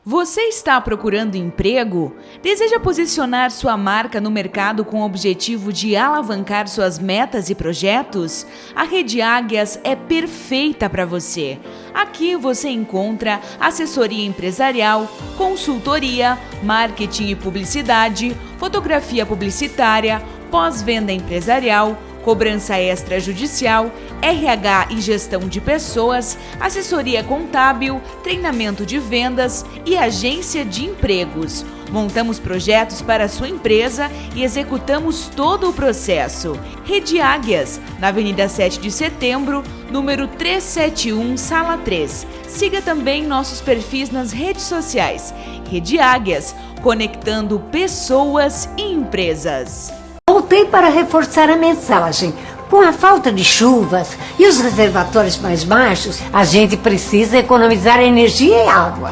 Você está procurando emprego? Deseja posicionar sua marca no mercado com o objetivo de alavancar suas metas e projetos? A Rede Águias é perfeita para você. Aqui você encontra assessoria empresarial, consultoria, marketing e publicidade, fotografia publicitária, pós-venda empresarial, cobrança extrajudicial, RH e gestão de pessoas, assessoria contábil, treinamento de vendas e agência de empregos. Montamos projetos para a sua empresa e executamos todo o processo. Rede Águias, na Avenida 7 de Setembro, número 371, Sala 3. Siga também nossos perfis nas redes sociais. Rede Águias, conectando pessoas e empresas. Voltei para reforçar a mensagem. Com a falta de chuvas e os reservatórios mais baixos, a gente precisa economizar energia e água.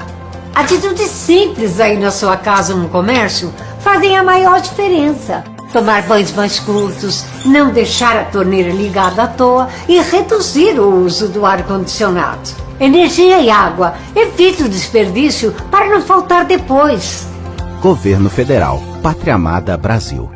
Atitudes simples aí na sua casa ou no comércio fazem a maior diferença. Tomar banhos mais curtos, não deixar a torneira ligada à toa e reduzir o uso do ar-condicionado. Energia e água, evite o desperdício para não faltar depois. Governo Federal, Pátria Amada Brasil.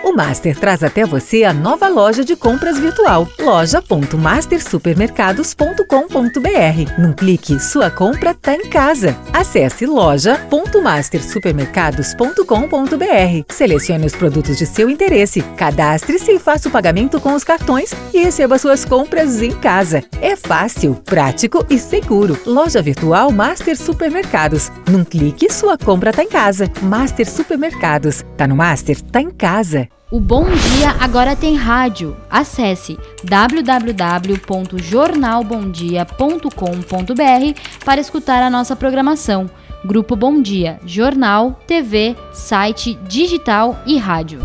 O O Master traz até você a nova loja de compras virtual, loja.mastersupermercados.com.br. Num clique, sua compra tá em casa. Acesse loja.mastersupermercados.com.br. Selecione os produtos de seu interesse, cadastre-se e faça o pagamento com os cartões e receba suas compras em casa. É fácil, prático e seguro. Loja virtual Master Supermercados. Num clique, sua compra tá em casa. Master Supermercados. Tá no Master, tá em casa. O Bom Dia agora tem rádio. Acesse www.jornalbomdia.com.br para escutar a nossa programação. Grupo Bom Dia, jornal, TV, site, digital e rádio.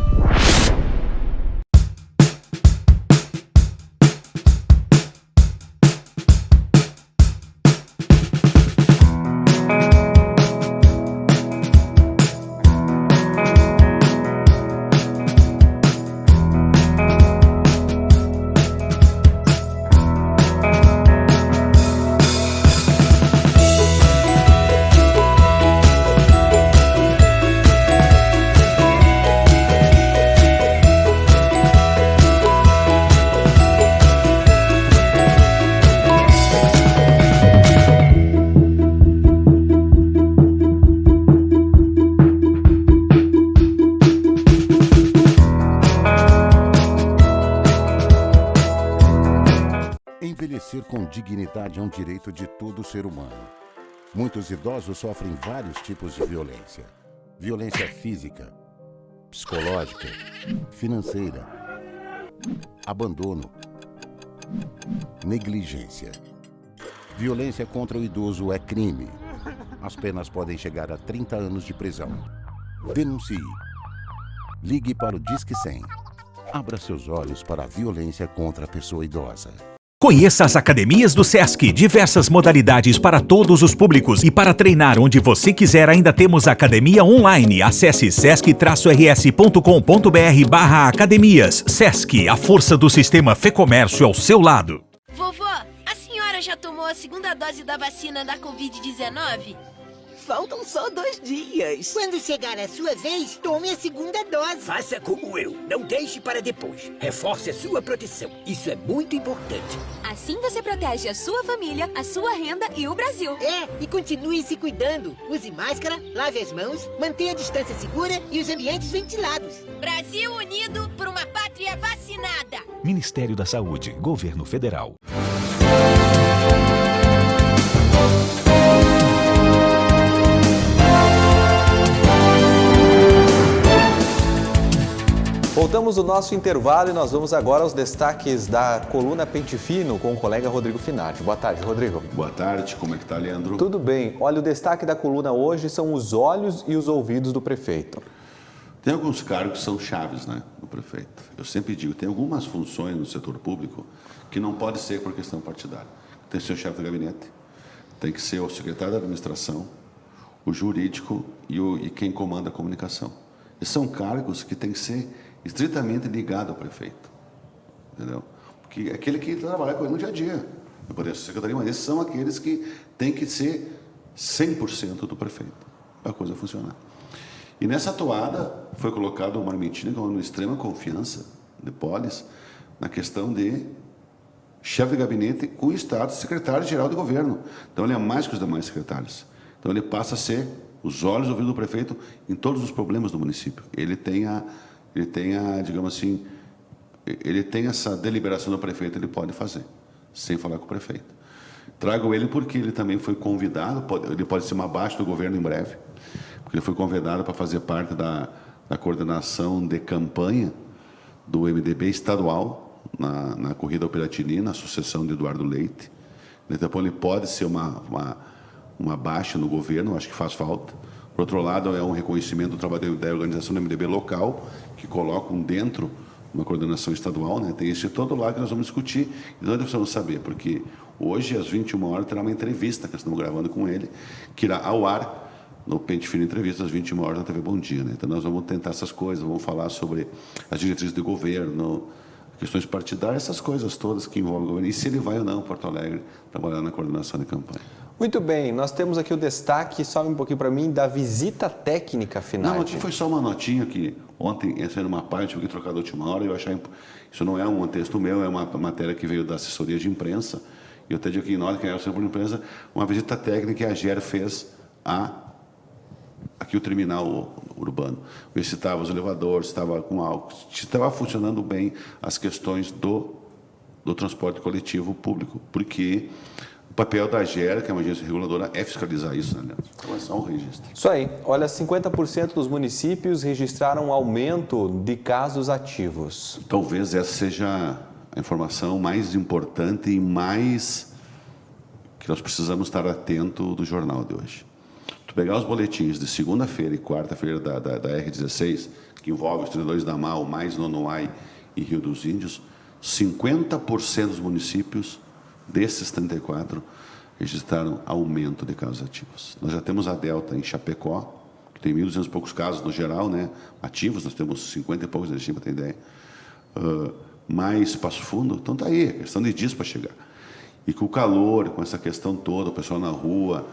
Envelhecer com dignidade é um direito de todo ser humano. Muitos idosos sofrem vários tipos de violência. Violência física, psicológica, financeira, abandono, negligência. Violência contra o idoso é crime. As penas podem chegar a 30 anos de prisão. Denuncie. Ligue para o Disque 100. Abra seus olhos para a violência contra a pessoa idosa. Conheça as academias do Sesc, diversas modalidades para todos os públicos e para treinar onde você quiser ainda temos academia online. Acesse sesc-rs.com.br/academias. Sesc, a força do sistema Fecomércio ao seu lado. Vovó, a senhora já tomou a segunda dose da vacina da Covid-19? Faltam só 2 dias. Quando chegar a sua vez, tome a segunda dose. Faça como eu. Não deixe para depois. Reforce a sua proteção. Isso é muito importante. Assim você protege a sua família, a sua renda e o Brasil. E continue se cuidando. Use máscara, lave as mãos, mantenha a distância segura e os ambientes ventilados. Brasil unido por uma pátria vacinada. Ministério da Saúde, Governo Federal. Voltamos do nosso intervalo e nós vamos agora aos destaques da coluna Pente Fino com o colega Rodrigo Finardi. Boa tarde, Rodrigo. Boa tarde, como é que tá, Leandro? Tudo bem. Olha, o destaque da coluna hoje são os olhos e os ouvidos do prefeito. Tem alguns cargos que são chaves, né, do prefeito. Eu sempre digo, tem algumas funções no setor público que não pode ser por questão partidária. Tem que ser o chefe do gabinete, tem que ser o secretário da administração, o jurídico e quem comanda a comunicação. Esses são cargos que têm que ser estritamente ligado ao prefeito, entendeu? Porque é aquele que trabalha com ele no dia a dia. Por isso, secretaria, mas esses são aqueles que têm que ser 100% do prefeito para a coisa funcionar. E nessa toada foi colocado o Marmitini com uma extrema confiança de Polis na questão de chefe de gabinete com o status de secretário-geral de governo. Então ele é mais que os demais secretários. Então ele passa a ser os olhos e ouvidos do prefeito em todos os problemas do município. Ele tem a, digamos assim, ele tem essa deliberação do prefeito, ele pode fazer, sem falar com o prefeito. Trago ele porque ele também foi convidado, ele pode ser uma abaixo do governo em breve, porque ele foi convidado para fazer parte da coordenação de campanha do MDB estadual na corrida ao Piratini, na sucessão de Eduardo Leite. Então ele pode ser uma baixa no governo, acho que faz falta. Por outro lado, é um reconhecimento do trabalho da organização do MDB local, que colocam dentro uma coordenação estadual, né? Tem esse todo lá que nós vamos discutir e nós precisamos saber, porque hoje, às 21 horas, terá uma entrevista que nós estamos gravando com ele, que irá ao ar no Pente Fino Entrevista, às 21 horas, na TV Bom Dia, né? Então, nós vamos tentar essas coisas, vamos falar sobre as diretrizes do governo, questões partidárias, essas coisas todas que envolvem o governo, e se ele vai ou não a Porto Alegre trabalhar na coordenação de campanha. Muito bem, nós temos aqui o destaque, sobe um pouquinho para mim, da visita técnica final. Não, aqui foi só uma notinha que ontem, essa era uma parte, eu fui trocar da última hora, eu achei, isso não é um texto meu, é uma matéria que veio da assessoria de imprensa, e eu até digo aqui, na hora que é a assessoria de imprensa, uma visita técnica que a AGER fez aqui o terminal urbano. Eu estava os elevadores, estava com álcool, estava funcionando bem as questões do transporte coletivo público, porque o papel da AGER, que é uma agência reguladora, é fiscalizar isso, né, Leandro? Então é só um registro. Isso aí. Olha, 50% dos municípios registraram um aumento de casos ativos. Talvez essa seja a informação mais importante e mais que nós precisamos estar atento do jornal de hoje. Tu pegar os boletins de segunda-feira e quarta-feira da R16, que envolve os treinadores da MAU, mais Nonoai e Rio dos Índios, 50% dos municípios desses 34 registraram aumento de casos ativos. Nós já temos a Delta em Chapecó, que tem 1.200 e poucos casos no geral, né, ativos, nós temos 50 e poucos, para ter ideia. Mais Passo Fundo, então está aí, é questão de dias para chegar. E com o calor, com essa questão toda, o pessoal na rua,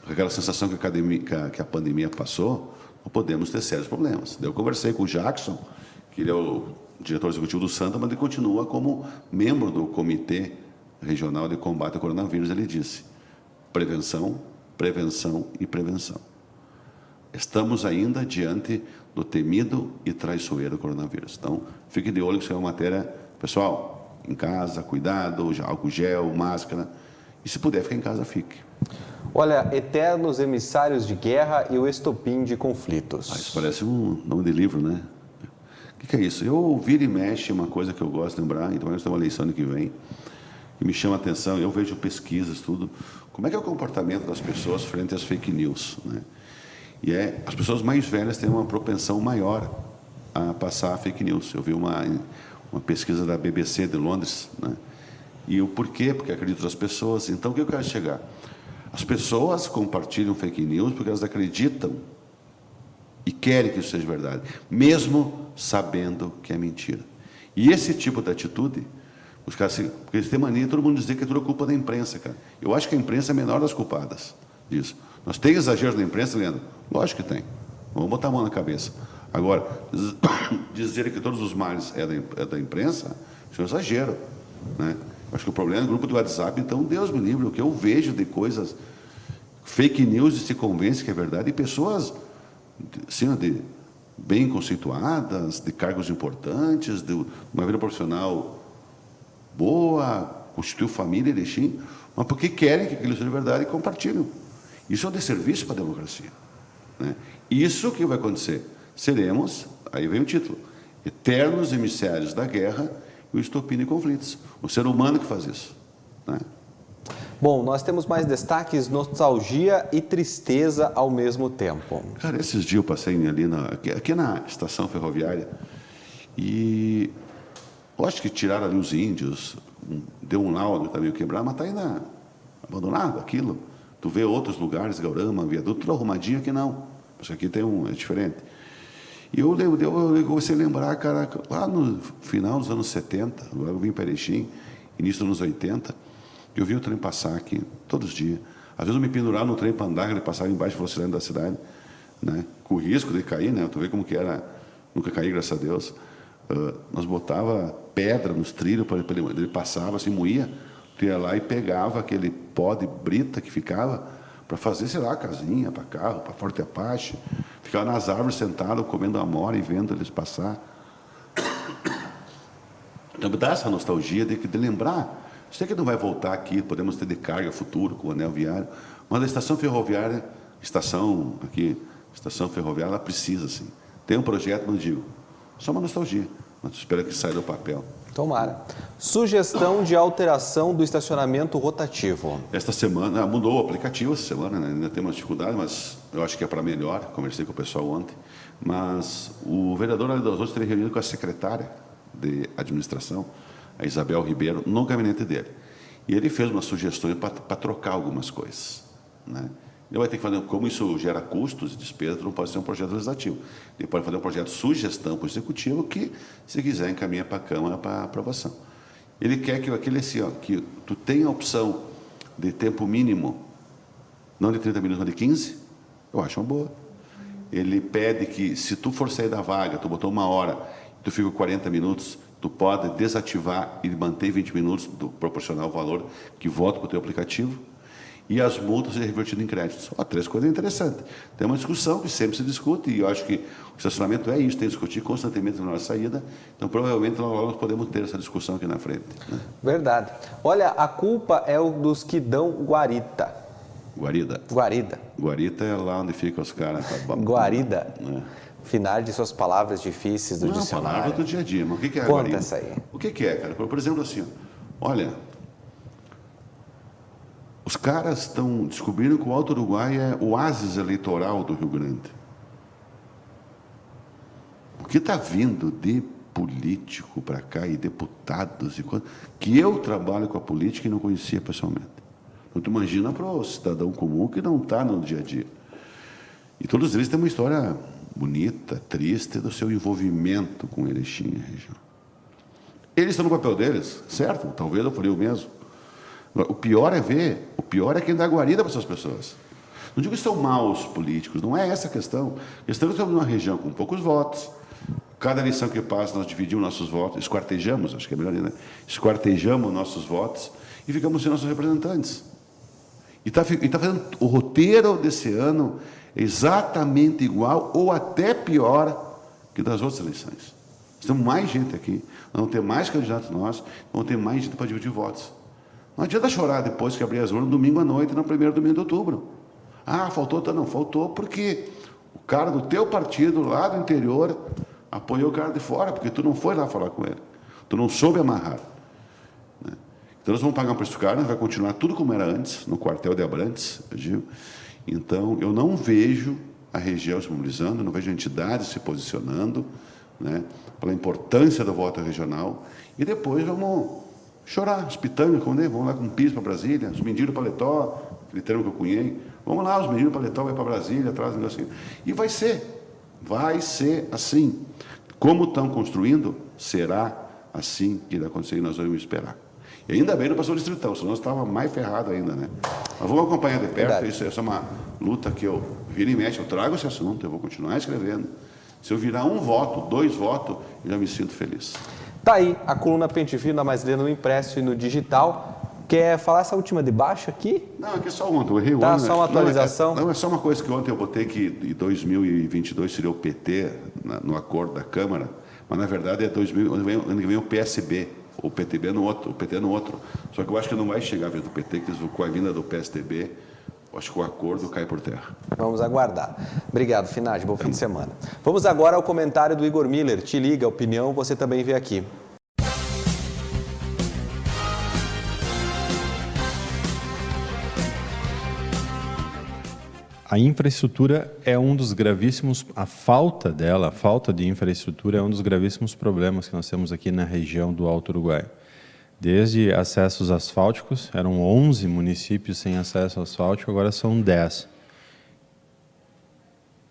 com aquela sensação que a pandemia passou, não podemos ter sérios problemas. Daí eu conversei com o Jackson, que ele é o diretor executivo do Santa, mas ele continua como membro do Comitê Regional de Combate ao Coronavírus. Ele disse: prevenção, prevenção e prevenção. Estamos ainda diante do temido e traiçoeiro coronavírus. Então, fique de olho que isso é uma matéria, pessoal, em casa, cuidado, álcool gel, máscara, e se puder ficar em casa, fique. Olha, eternos emissários de guerra e o estopim de conflitos. Isso parece um nome de livro, né? O que é isso? Eu viro e mexe, uma coisa que eu gosto de lembrar, então nós temos uma eleição ano que vem, que me chama a atenção, eu vejo pesquisas, tudo, como é que é o comportamento das pessoas frente às fake news, né? E as pessoas mais velhas têm uma propensão maior a passar fake news. Eu vi uma pesquisa da BBC de Londres, né? E o porquê? Porque acreditam nas pessoas. Então, o que eu quero chegar? As pessoas compartilham fake news porque elas acreditam e querem que isso seja verdade, mesmo sabendo que é mentira. E esse tipo de atitude, os caras, porque eles têm mania, todo mundo dizer que é tudo culpa da imprensa, cara. Eu acho que a imprensa é a menor das culpadas disso. Nós temos exagero da imprensa, Leandro? Lógico que tem. Vamos botar a mão na cabeça. Agora, dizer que todos os males é da imprensa, isso é um exagero, né? Acho que o problema é o grupo do WhatsApp, então Deus me livre, o que eu vejo de coisas, fake news, e se convence que é verdade, e pessoas assim, bem conceituadas, de cargos importantes, de uma vida profissional boa, constituiu família, Erechim, mas porque querem que aquilo seja verdade e compartilham. Isso é um desserviço para a democracia, né? Isso que vai acontecer. Seremos, aí vem o título, eternos emissários da guerra e o estopim de conflitos. O ser humano que faz isso, né? Bom, nós temos mais destaques, nostalgia e tristeza ao mesmo tempo. Cara, esses dias eu passei ali aqui na estação ferroviária e eu acho que tiraram ali os índios, deu um laudo, está meio quebrado, mas está ainda abandonado aquilo. Tu vê outros lugares, Gaurama, Viaduto, tudo arrumadinho, aqui não. Porque aqui tem é diferente. E eu comecei a lembrar, cara, lá no final dos anos 70, agora eu vim para Erechim, início dos anos 80, eu vi o trem passar aqui, todos os dias. Às vezes eu me pendurava no trem para andar, ele passava embaixo do velocidade da cidade, né? Com o risco de cair, né? Tu vê como que era, nunca caí, graças a Deus. Nós botava pedra nos trilhos, ele passava, assim, moía, tu ia lá e pegava aquele pó de brita que ficava para fazer, sei lá, casinha para carro, para Forte Apache. Ficava nas árvores sentado, comendo amora e vendo eles passar. Então, dá essa nostalgia de lembrar. Sei que não vai voltar aqui, podemos ter de carga futuro com o anel viário, mas a estação ferroviária, estação ferroviária, ela precisa, sim. Tem um projeto, não digo, só uma nostalgia, mas espero que saia do papel. Tomara. Sugestão de alteração do estacionamento rotativo. Esta semana, mudou o aplicativo essa semana, né? Ainda tem uma dificuldade, mas eu acho que é para melhor. Conversei com o pessoal ontem. Mas o vereador Ali das Ostras teve reunido com a secretária de administração, a Isabel Ribeiro, no gabinete dele. E ele fez umas sugestões para trocar algumas coisas, né? Ele vai ter que fazer, como isso gera custos e despesas, não pode ser um projeto legislativo. Ele pode fazer um projeto de sugestão para o executivo que, se quiser, encaminha para a Câmara para aprovação. Ele quer que aquele assim, ó, que tu tenha a opção de tempo mínimo não de 30 minutos, mas de 15, eu acho uma boa. Ele pede que, se tu for sair da vaga, tu botou 1 hora, tu fica 40 minutos, tu pode desativar e manter 20 minutos, proporcional ao valor que volta para o teu aplicativo, e as multas serem revertidas em créditos. 3 coisas interessantes. Tem uma discussão que sempre se discute, e eu acho que o estacionamento é isso, tem que discutir constantemente na nossa saída, então provavelmente nós podemos ter essa discussão aqui na frente. Né? Verdade. Olha, a culpa é dos que dão guarita. Guarida é lá onde ficam os caras. Guarida. Final de suas palavras difíceis do dicionário. Palavra do dia a dia. Mas o que é a Conta guarida? essa aí. O que é, cara? Por exemplo, assim, olha, os caras descobriram que o Alto Uruguai é o oásis eleitoral do Rio Grande. O que está vindo de político para cá e deputados e coisas, que eu trabalho com a política e não conhecia pessoalmente. Então, tu imagina para o cidadão comum que não está no dia a dia. E todos eles têm uma história bonita, triste, do seu envolvimento com Erechim e a região. Eles estão no papel deles, certo? Talvez eu faria o mesmo. O pior é quem dá guarida para essas pessoas. Não digo que são maus políticos, não é essa a questão. A questão é que estamos numa região com poucos votos. Cada eleição que passa, nós dividimos nossos votos, esquartejamos, acho que é melhor, né? Esquartejamos nossos votos e ficamos sem nossos representantes. E está fazendo o roteiro desse ano exatamente igual ou até pior que das outras eleições. Nós temos mais gente aqui, nós vamos ter mais candidatos nossos, vamos ter mais gente para dividir votos. Não adianta chorar depois que abrir as urnas no domingo à noite, no primeiro domingo de outubro. Faltou, não, faltou porque o cara do teu partido lá do interior apoiou o cara de fora, porque tu não foi lá falar com ele, tu não soube amarrar. Né? Então nós vamos pagar um preço caro, vai continuar tudo como era antes, no quartel de Abrantes, eu digo. Então, eu não vejo a região se mobilizando, não vejo entidades se posicionando, né, pela importância do voto regional. E depois vamos chorar, as pitangas, vamos lá com piso para Brasília, os meninos do paletó, aquele termo que eu cunhei, vamos lá, os meninos do paletó vão para Brasília, atrás do negócio assim. E vai ser assim. Como estão construindo, será assim que irá acontecer e nós vamos esperar. E ainda bem não passou o distritão, senão nós estávamos mais ferrados ainda, né? Mas vamos acompanhar de perto, essa é uma luta que eu viro e mexe, eu trago esse assunto, eu vou continuar escrevendo. Se eu virar 1 voto, 2 votos, eu já me sinto feliz. Tá aí, a coluna Pente Fino, da Mais Lida no impresso e no digital. Quer falar essa última de baixo aqui? Não, aqui é só ontem, eu errei o ano. Tá, só uma atualização? Não, é só uma coisa que ontem eu botei que em 2022 seria o PT no acordo da Câmara, mas na verdade é 2000, ano que vem o PSB. O PTB no outro, o PT no outro. Só que eu acho que não vai chegar a vez do PT, que com a vinda do PSDB, eu acho que o acordo cai por terra. Vamos aguardar. Obrigado, Finage. Bom fim de semana. Vamos agora ao comentário do Igor Miller. Te liga, opinião, você também vê aqui. A infraestrutura é um dos gravíssimos, a falta de infraestrutura é um dos gravíssimos problemas que nós temos aqui na região do Alto Uruguai. Desde acessos asfálticos, eram 11 municípios sem acesso asfáltico, agora são 10.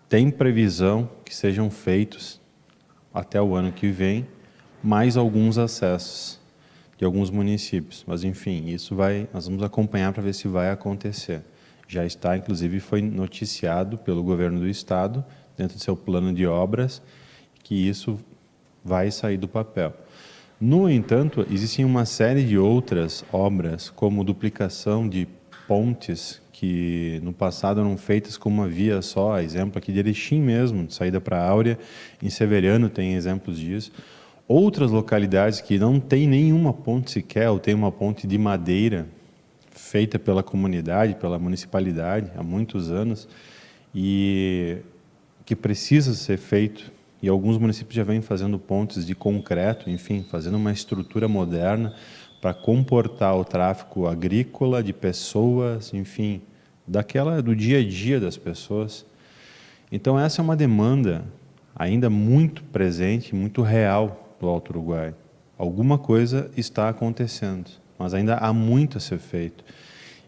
Tem previsão que sejam feitos, até o ano que vem, mais alguns acessos de alguns municípios. Mas, enfim, nós vamos acompanhar para ver se vai acontecer. Já está, inclusive, foi noticiado pelo governo do estado, dentro do seu plano de obras, que isso vai sair do papel. No entanto, existem uma série de outras obras, como duplicação de pontes, que no passado eram feitas com uma via só, exemplo aqui de Erechim mesmo, de saída para Áurea, em Severiano tem exemplos disso. Outras localidades que não tem nenhuma ponte sequer, ou tem uma ponte de madeira, feita pela comunidade, pela municipalidade, há muitos anos, e que precisa ser feito. E alguns municípios já vêm fazendo pontes de concreto, enfim, fazendo uma estrutura moderna para comportar o tráfego agrícola de pessoas, enfim, do dia a dia das pessoas. Então, essa é uma demanda ainda muito presente, muito real do Alto Uruguai. Alguma coisa está acontecendo, mas ainda há muito a ser feito.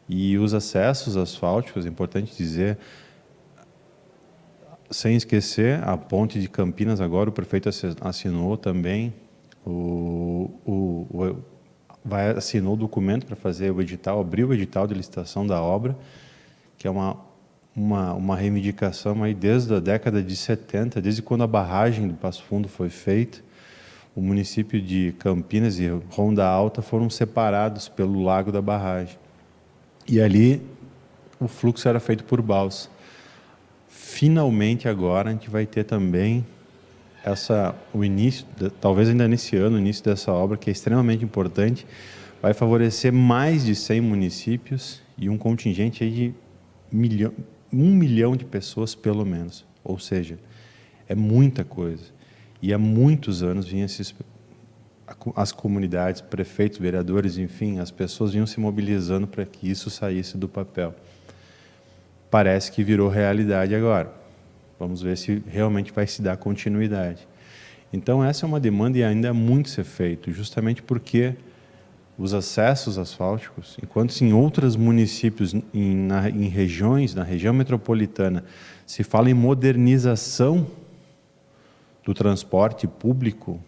E os acessos asfálticos, é importante dizer, sem esquecer, a ponte de Campinas agora, o prefeito assinou também, assinou o documento para fazer o edital, abriu o edital de licitação da obra, que é uma reivindicação aí desde a década de 70, desde quando a barragem do Passo Fundo foi feita. O município de Campinas e Ronda Alta foram separados pelo lago da barragem. E ali o fluxo era feito por balsa. Finalmente agora a gente vai ter também o início, talvez ainda nesse ano, o início dessa obra, que é extremamente importante, vai favorecer mais de 100 municípios e um contingente aí de 1 milhão de pessoas pelo menos. Ou seja, é muita coisa. E há muitos anos as comunidades, prefeitos, vereadores, enfim, as pessoas vinham se mobilizando para que isso saísse do papel. Parece que virou realidade agora. Vamos ver se realmente vai se dar continuidade. Então, essa é uma demanda e ainda há muito a ser feito, justamente porque os acessos asfálticos, enquanto em outros municípios, em regiões, na região metropolitana, se fala em modernização do transporte público,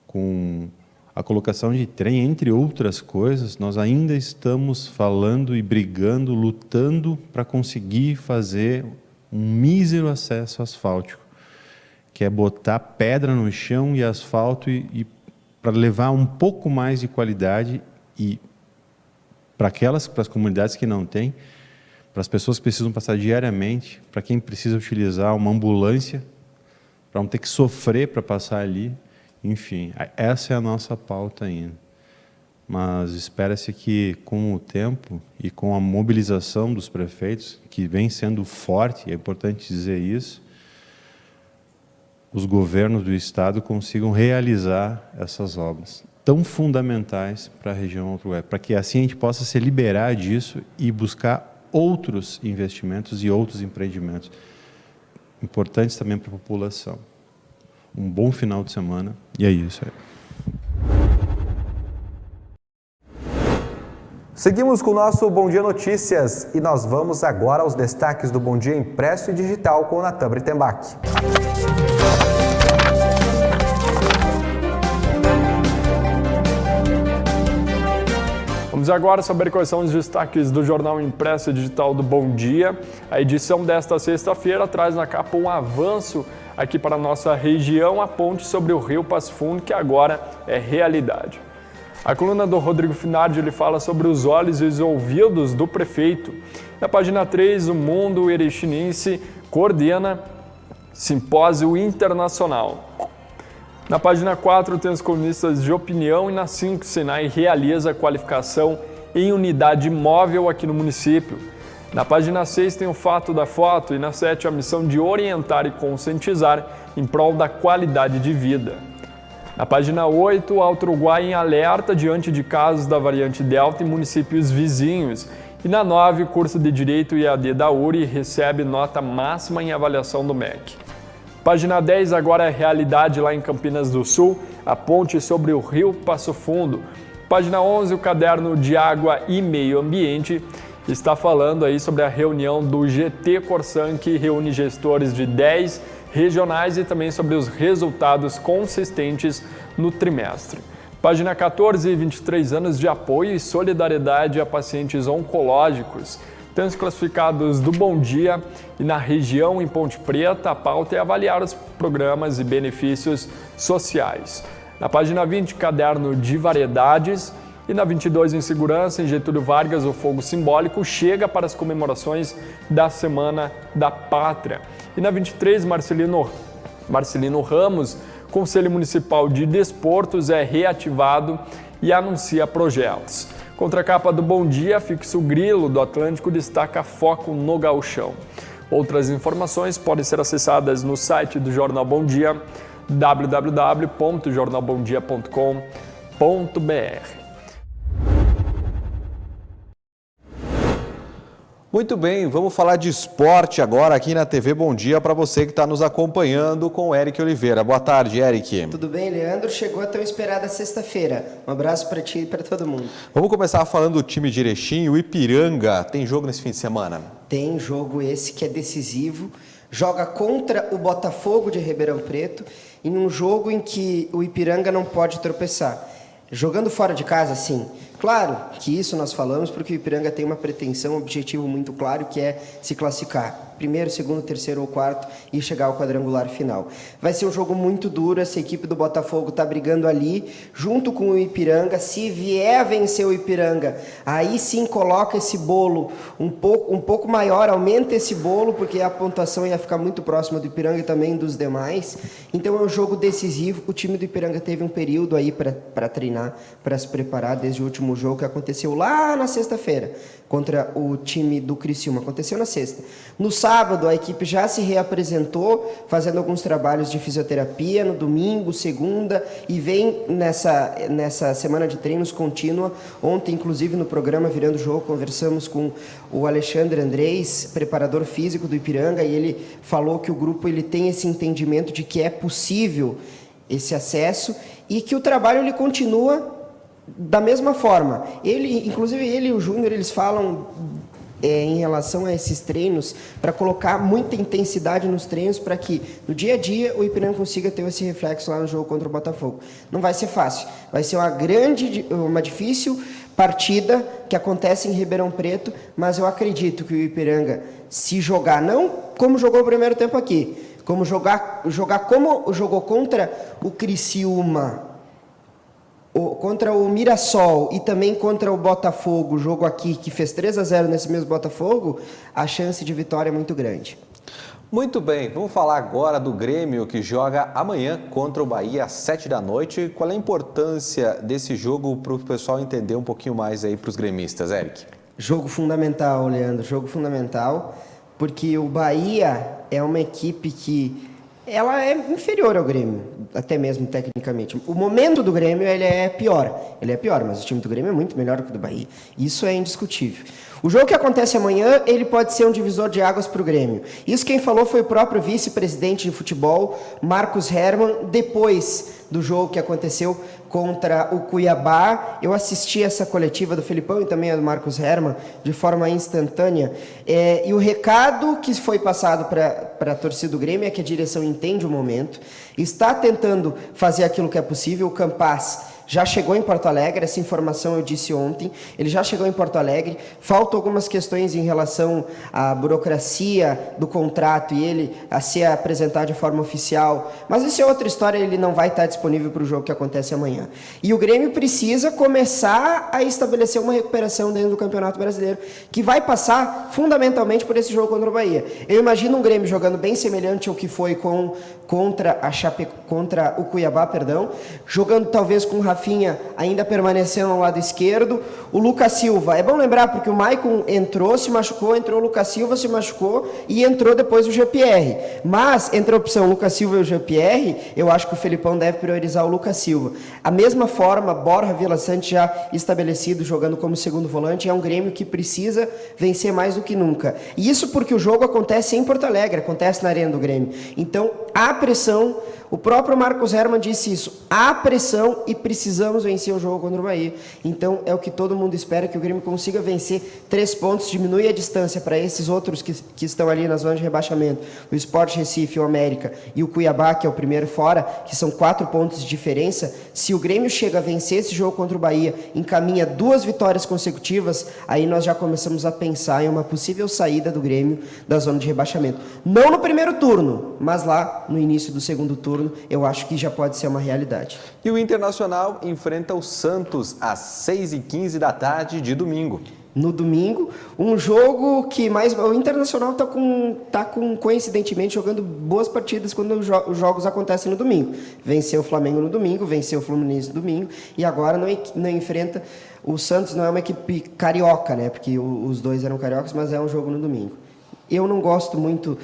com a colocação de trem, entre outras coisas, nós ainda estamos falando e brigando, lutando para conseguir fazer um mísero acesso asfáltico, que é botar pedra no chão e asfalto e para levar um pouco mais de qualidade e para as comunidades que não têm, para as pessoas que precisam passar diariamente, para quem precisa utilizar uma ambulância, para não ter que sofrer para passar ali. Enfim, essa é a nossa pauta ainda. Mas espera-se que, com o tempo e com a mobilização dos prefeitos, que vem sendo forte, é importante dizer isso, os governos do Estado consigam realizar essas obras tão fundamentais para a região Alto-Oeste, para que assim a gente possa se liberar disso e buscar outros investimentos e outros empreendimentos importantes também para a população. Um bom final de semana e é isso aí. Seguimos com o nosso Bom Dia Notícias e nós vamos agora aos destaques do Bom Dia Impresso e Digital com Natan Breitenbach. Vamos agora saber quais são os destaques do Jornal Impresso e Digital do Bom Dia. A edição desta sexta-feira traz na capa um avanço aqui para a nossa região, a ponte sobre o Rio Passo Fundo, que agora é realidade. A coluna do Rodrigo Finardi, ele fala sobre os olhos e os ouvidos do prefeito. Na página 3, o Mundo Erechinense coordena simpósio internacional. Na página 4 tem os colunistas de opinião e na 5 Senai realiza a qualificação em unidade móvel aqui no município. Na página 6 tem o fato da foto e na 7 a missão de orientar e conscientizar em prol da qualidade de vida. Na página 8, o Alto Uruguai em alerta diante de casos da variante Delta em municípios vizinhos. E na 9, o curso de Direito EAD da URI recebe nota máxima em avaliação do MEC. Página 10 agora é realidade lá em Campinas do Sul, a ponte sobre o Rio Passo Fundo. Página 11, o caderno de Água e Meio Ambiente está falando aí sobre a reunião do GT Corsan, que reúne gestores de 10 regionais e também sobre os resultados consistentes no trimestre. Página 14, 23 anos de apoio e solidariedade a pacientes oncológicos. Tem os classificados do Bom Dia e na região em Ponte Preta, a pauta é avaliar os programas e benefícios sociais. Na página 20, caderno de variedades. E na 22, em segurança, em Getúlio Vargas, o fogo simbólico chega para as comemorações da Semana da Pátria. E na 23, Marcelino Ramos, Conselho Municipal de Desportos, é reativado e anuncia projetos. Contracapa do Bom Dia, fixo Grilo do Atlântico destaca foco no gauchão. Outras informações podem ser acessadas no site do Jornal Bom Dia, www.jornalbomdia.com.br. Muito bem, vamos falar de esporte agora aqui na TV Bom Dia para você que está nos acompanhando com o Eric Oliveira. Boa tarde, Eric. Tudo bem, Leandro? Chegou a tão esperada sexta-feira. Um abraço para ti e para todo mundo. Vamos começar falando do time de Erechim, o Ipiranga. Tem jogo nesse fim de semana? Tem jogo esse que é decisivo. Joga contra o Botafogo de Ribeirão Preto em um jogo em que o Ipiranga não pode tropeçar. Jogando fora de casa, sim. Claro que isso nós falamos porque o Ipiranga tem uma pretensão, um objetivo muito claro, que é se classificar. Primeiro, segundo, terceiro ou quarto e chegar ao quadrangular final. Vai ser um jogo muito duro, essa equipe do Botafogo está brigando ali, junto com o Ipiranga. Se vier a vencer o Ipiranga, aí sim coloca esse bolo um pouco maior, aumenta esse bolo, porque a pontuação ia ficar muito próxima do Ipiranga e também dos demais. Então é um jogo decisivo. O time do Ipiranga teve um período aí para treinar, para se preparar desde o último jogo que aconteceu lá na sexta-feira, contra o time do Criciúma. Aconteceu na sexta. No sábado, a equipe já se reapresentou, fazendo alguns trabalhos de fisioterapia, no domingo, segunda, e vem nessa semana de treinos contínua. Ontem, inclusive, no programa Virando o Jogo, conversamos com o Alexandre Andrés, preparador físico do Ipiranga, e ele falou que o grupo ele tem esse entendimento de que é possível esse acesso e que o trabalho ele continua da mesma forma. Inclusive ele e o Júnior, eles falam em relação a esses treinos, para colocar muita intensidade nos treinos, para que no dia a dia o Ipiranga consiga ter esse reflexo lá no jogo contra o Botafogo. Não vai ser fácil, vai ser uma difícil partida que acontece em Ribeirão Preto, mas eu acredito que o Ipiranga, se jogar, não como jogou o primeiro tempo aqui, como jogar como jogou contra o Criciúma, contra o Mirassol e também contra o Botafogo, jogo aqui que fez 3-0 nesse mesmo Botafogo, a chance de vitória é muito grande. Muito bem, vamos falar agora do Grêmio, que joga amanhã contra o Bahia às 7 da noite. Qual é a importância desse jogo para o pessoal entender um pouquinho mais aí para os gremistas, Eric? Jogo fundamental, Leandro, jogo fundamental, porque o Bahia é uma equipe que ela é inferior ao Grêmio, até mesmo tecnicamente. O momento do Grêmio ele é pior, mas o time do Grêmio é muito melhor do que o do Bahia. Isso é indiscutível. O jogo que acontece amanhã, ele pode ser um divisor de águas para o Grêmio. Isso quem falou foi o próprio vice-presidente de futebol, Marcos Hermann, depois do jogo que aconteceu contra o Cuiabá. Eu assisti essa coletiva do Felipão e também a do Marcos Hermann de forma instantânea. E o recado que foi passado para a torcida do Grêmio é que a direção entende o momento, está tentando fazer aquilo que é possível. O Campaz já chegou em Porto Alegre, essa informação eu disse ontem, ele já chegou em Porto Alegre, faltam algumas questões em relação à burocracia do contrato e ele a ser apresentado de forma oficial, mas isso é outra história, ele não vai estar disponível para o jogo que acontece amanhã. E o Grêmio precisa começar a estabelecer uma recuperação dentro do Campeonato Brasileiro, que vai passar fundamentalmente por esse jogo contra o Bahia. Eu imagino um Grêmio jogando bem semelhante ao que foi contra o Cuiabá, jogando talvez com o Rafinha ainda permanecendo ao lado esquerdo, o Lucas Silva, é bom lembrar porque o Maicon entrou, se machucou, entrou o Lucas Silva, se machucou e entrou depois o GPR, mas entre a opção Lucas Silva e o GPR, eu acho que o Felipão deve priorizar o Lucas Silva. A mesma forma, Borja Villaçante já estabelecido, jogando como segundo volante, é um Grêmio que precisa vencer mais do que nunca, e isso porque o jogo acontece em Porto Alegre, acontece na Arena do Grêmio, então há pressão. O próprio Marcos Hermann disse isso, há pressão e precisamos vencer o jogo contra o Bahia. Então é o que todo mundo espera, que o Grêmio consiga vencer 3 pontos, diminui a distância para esses outros que estão ali na zona de rebaixamento, o Sport Recife, o América e o Cuiabá, que é o primeiro fora, que são 4 pontos de diferença. Se o Grêmio chega a vencer esse jogo contra o Bahia, encaminha 2 vitórias consecutivas, aí nós já começamos a pensar em uma possível saída do Grêmio da zona de rebaixamento. Não no primeiro turno, mas lá no início do segundo turno, eu acho que já pode ser uma realidade. E o Internacional enfrenta o Santos às 6h15 da tarde de domingo. No domingo, um jogo que o Internacional tá coincidentemente jogando boas partidas quando os jogos acontecem no domingo. Venceu o Flamengo no domingo, venceu o Fluminense no domingo e agora não enfrenta o Santos. Não é uma equipe carioca, né? Porque os dois eram cariocas, mas é um jogo no domingo. Eu não gosto muito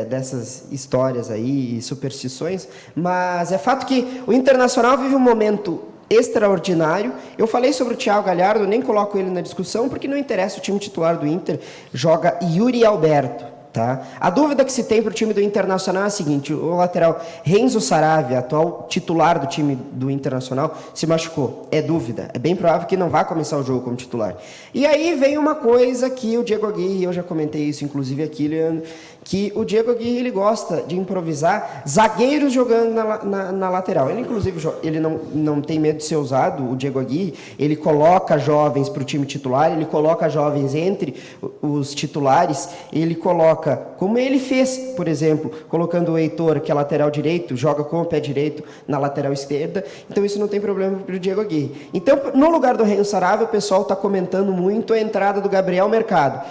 dessas histórias aí e superstições, mas é fato que o Internacional vive um momento extraordinário. Eu falei sobre o Thiago Galhardo, nem coloco ele na discussão, porque não interessa, o time titular do Inter joga Yuri Alberto. Tá? A dúvida que se tem para o time do Internacional é a seguinte: o lateral Renzo Saravia, atual titular do time do Internacional, se machucou. É dúvida. É bem provável que não vá começar o jogo como titular. E aí vem uma coisa que o Diego Aguirre, eu já comentei isso inclusive aqui, Leandro, que o Diego Aguirre ele gosta de improvisar zagueiros jogando na lateral. Ele, inclusive, ele não tem medo de ser usado, o Diego Aguirre. Ele coloca jovens para o time titular, ele coloca jovens entre os titulares, ele coloca, como ele fez, por exemplo, colocando o Heitor, que é lateral direito, joga com o pé direito na lateral esquerda. Então isso não tem problema para o Diego Aguirre. Então, no lugar do Renzo Saravia, o pessoal está comentando muito a entrada do Gabriel Mercado,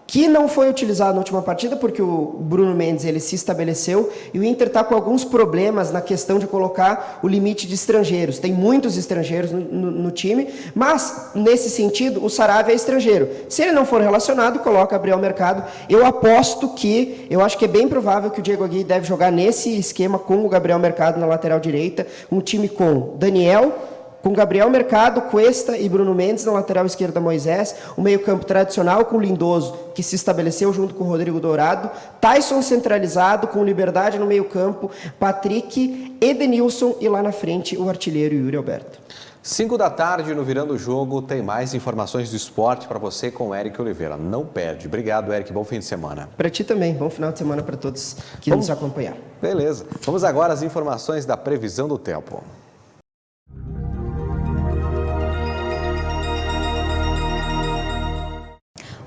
que não foi utilizado na última partida porque o Bruno Mendes ele se estabeleceu e o Inter está com alguns problemas na questão de colocar o limite de estrangeiros. Tem muitos estrangeiros no time, mas nesse sentido o Saravia é estrangeiro. Se ele não for relacionado, coloca Gabriel Mercado. Eu acho que é bem provável que o Diego Aguirre deve jogar nesse esquema com o Gabriel Mercado na lateral direita, um time com Daniel, com Gabriel Mercado, Cuesta e Bruno Mendes na lateral esquerda, Moisés, o meio-campo tradicional com Lindoso, que se estabeleceu junto com o Rodrigo Dourado, Tyson centralizado com Liberdade no meio-campo, Patrick, Edenilson e lá na frente o artilheiro Yuri Alberto. 5 da tarde no Virando o Jogo tem mais informações do esporte para você com o Eric Oliveira. Não perde. Obrigado, Eric. Bom fim de semana. Para ti também. Bom final de semana para todos que nos acompanharam. Beleza. Vamos agora às informações da previsão do tempo.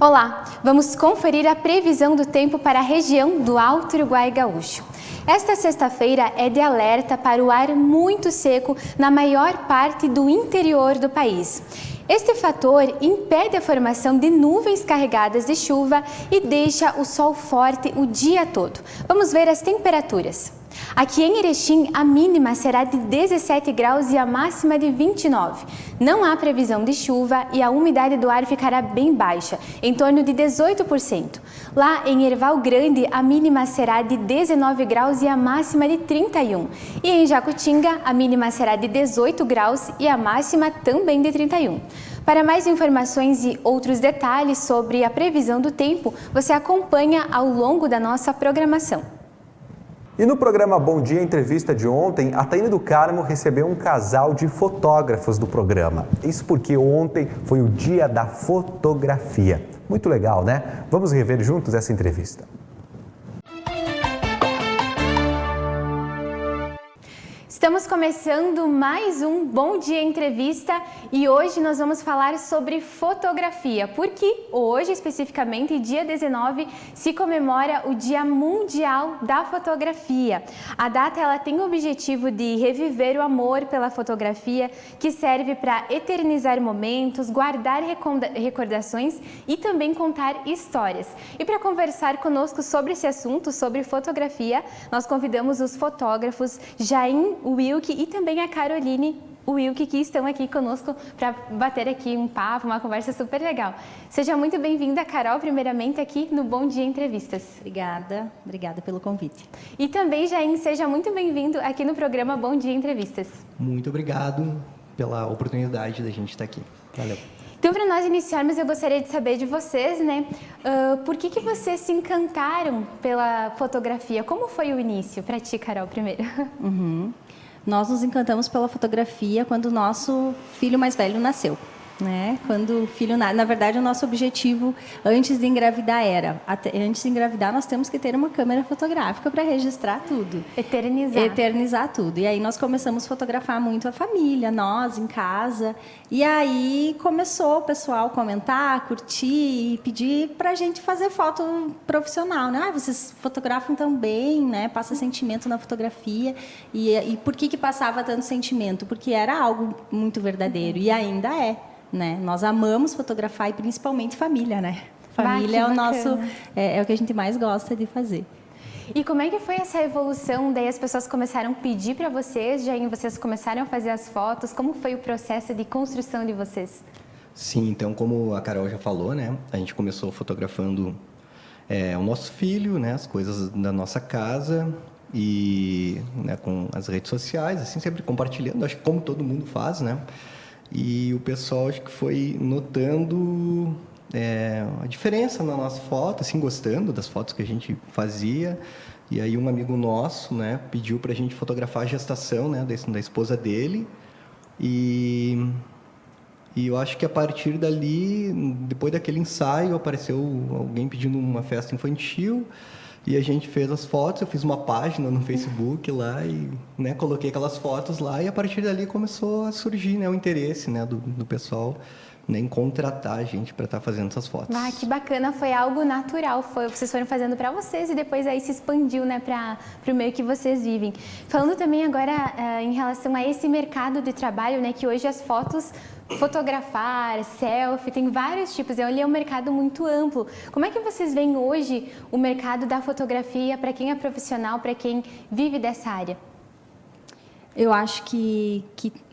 Olá, vamos conferir a previsão do tempo para a região do Alto Uruguai Gaúcho. Esta sexta-feira é de alerta para o ar muito seco na maior parte do interior do país. Este fator impede a formação de nuvens carregadas de chuva e deixa o sol forte o dia todo. Vamos ver as temperaturas. Aqui em Erechim, a mínima será de 17 graus e a máxima de 29. Não há previsão de chuva e a umidade do ar ficará bem baixa, em torno de 18%. Lá em Erval Grande, a mínima será de 19 graus e a máxima de 31. E em Jacutinga, a mínima será de 18 graus e a máxima também de 31. Para mais informações e outros detalhes sobre a previsão do tempo, você acompanha ao longo da nossa programação. E no programa Bom Dia Entrevista de ontem, a Taine do Carmo recebeu um casal de fotógrafos do programa. Isso porque ontem foi o dia da fotografia. Muito legal, né? Vamos rever juntos essa entrevista. Estamos começando mais um Bom Dia Entrevista e hoje nós vamos falar sobre fotografia, porque hoje, especificamente, dia 19, se comemora o Dia Mundial da Fotografia. A data ela tem o objetivo de reviver o amor pela fotografia, que serve para eternizar momentos, guardar recordações e também contar histórias. E para conversar conosco sobre esse assunto, sobre fotografia, nós convidamos os fotógrafos Jaim Wilke e também a Caroline Wilke, que estão aqui conosco para bater aqui um papo, uma conversa super legal. Seja muito bem-vinda, Carol, primeiramente aqui no Bom Dia Entrevistas. Obrigada pelo convite. E também, Jaim, seja muito bem-vindo aqui no programa Bom Dia Entrevistas. Muito obrigado pela oportunidade da gente estar aqui. Valeu. Então, para nós iniciarmos, eu gostaria de saber de vocês, né? Por que vocês se encantaram pela fotografia? Como foi o início? Para ti, Carol, primeiro. Nós nos encantamos pela fotografia quando o nosso filho mais velho nasceu. Né? Quando o filho na verdade, o nosso objetivo antes de engravidar antes de engravidar, nós temos que ter uma câmera fotográfica para registrar tudo. Eternizar tudo. E aí nós começamos a fotografar muito a família, nós em casa. E aí começou o pessoal comentar, curtir e pedir para a gente fazer foto profissional. Né? Vocês fotografam tão bem, né? Passa sentimento na fotografia. E por que passava tanto sentimento? Porque era algo muito verdadeiro e ainda é. Né? Nós amamos fotografar e principalmente família, né? Família é o nosso, é o que a gente mais gosta de fazer. E como é que foi essa evolução? Daí as pessoas começaram a pedir para vocês, vocês começaram a fazer as fotos. Como foi o processo de construção de vocês? Sim, então como a Carol já falou, né? A gente começou fotografando o nosso filho, né? As coisas da nossa casa e né, com as redes sociais, assim sempre compartilhando. Acho que como todo mundo faz, né? E o pessoal acho que foi notando a diferença na nossa foto, assim, gostando das fotos que a gente fazia. E aí um amigo nosso, né, pediu para a gente fotografar a gestação, né, da esposa dele. E eu acho que a partir dali, depois daquele ensaio, apareceu alguém pedindo uma festa infantil. E a gente fez as fotos, eu fiz uma página no Facebook lá e, né, coloquei aquelas fotos lá. E a partir dali começou a surgir, né, o interesse, né, do pessoal, né, em contratar a gente para estar fazendo essas fotos. Ah, que bacana, foi algo natural, vocês foram fazendo para vocês e depois aí se expandiu, né, para o meio que vocês vivem. Falando também agora em relação a esse mercado de trabalho, né, que hoje as fotos, fotografar, selfie, tem vários tipos, ele é um mercado muito amplo. Como é que vocês veem hoje o mercado da fotografia para quem é profissional, para quem vive dessa área? Eu acho que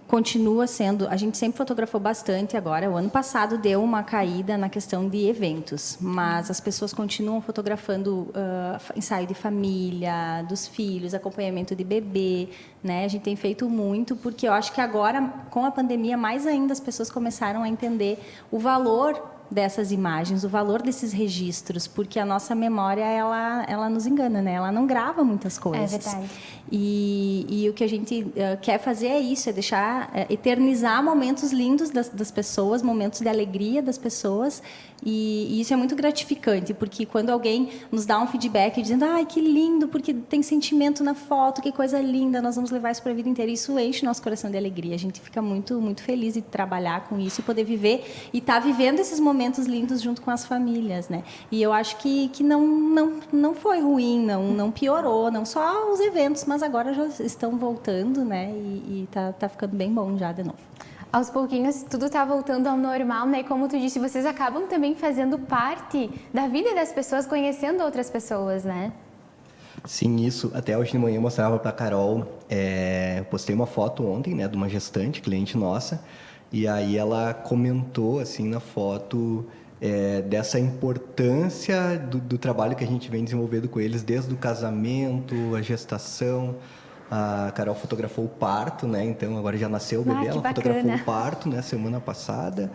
continua sendo, a gente sempre fotografou bastante agora, o ano passado deu uma caída na questão de eventos, mas as pessoas continuam fotografando ensaio de família, dos filhos, acompanhamento de bebê, né? A gente tem feito muito, porque eu acho que agora, com a pandemia, mais ainda as pessoas começaram a entender o valor dessas imagens, o valor desses registros, porque a nossa memória, ela nos engana, né? Ela não grava muitas coisas. É verdade. E o que a gente quer fazer é isso, é deixar, eternizar momentos lindos das pessoas, momentos de alegria das pessoas, e isso é muito gratificante, porque quando alguém nos dá um feedback dizendo, ai, que lindo, porque tem sentimento na foto, que coisa linda, nós vamos levar isso para a vida inteira, isso enche o nosso coração de alegria. A gente fica muito, muito feliz de trabalhar com isso e poder viver, e estar vivendo esses momentos lindos junto com as famílias, né? E eu acho que não foi ruim, não piorou, não só os eventos, mas agora já estão voltando, né? E tá ficando bem bom já de novo. Aos pouquinhos, tudo está voltando ao normal, né? E como tu disse, vocês acabam também fazendo parte da vida das pessoas, conhecendo outras pessoas, né? Sim, isso. Até hoje de manhã eu mostrava para a Carol. Eu postei uma foto ontem, né, de uma gestante, cliente nossa, e aí ela comentou, assim, na foto, dessa importância do trabalho que a gente vem desenvolvendo com eles, desde o casamento, a gestação. A Carol fotografou o parto, né? Então agora já nasceu o bebê, ela fotografou o parto, né, semana passada.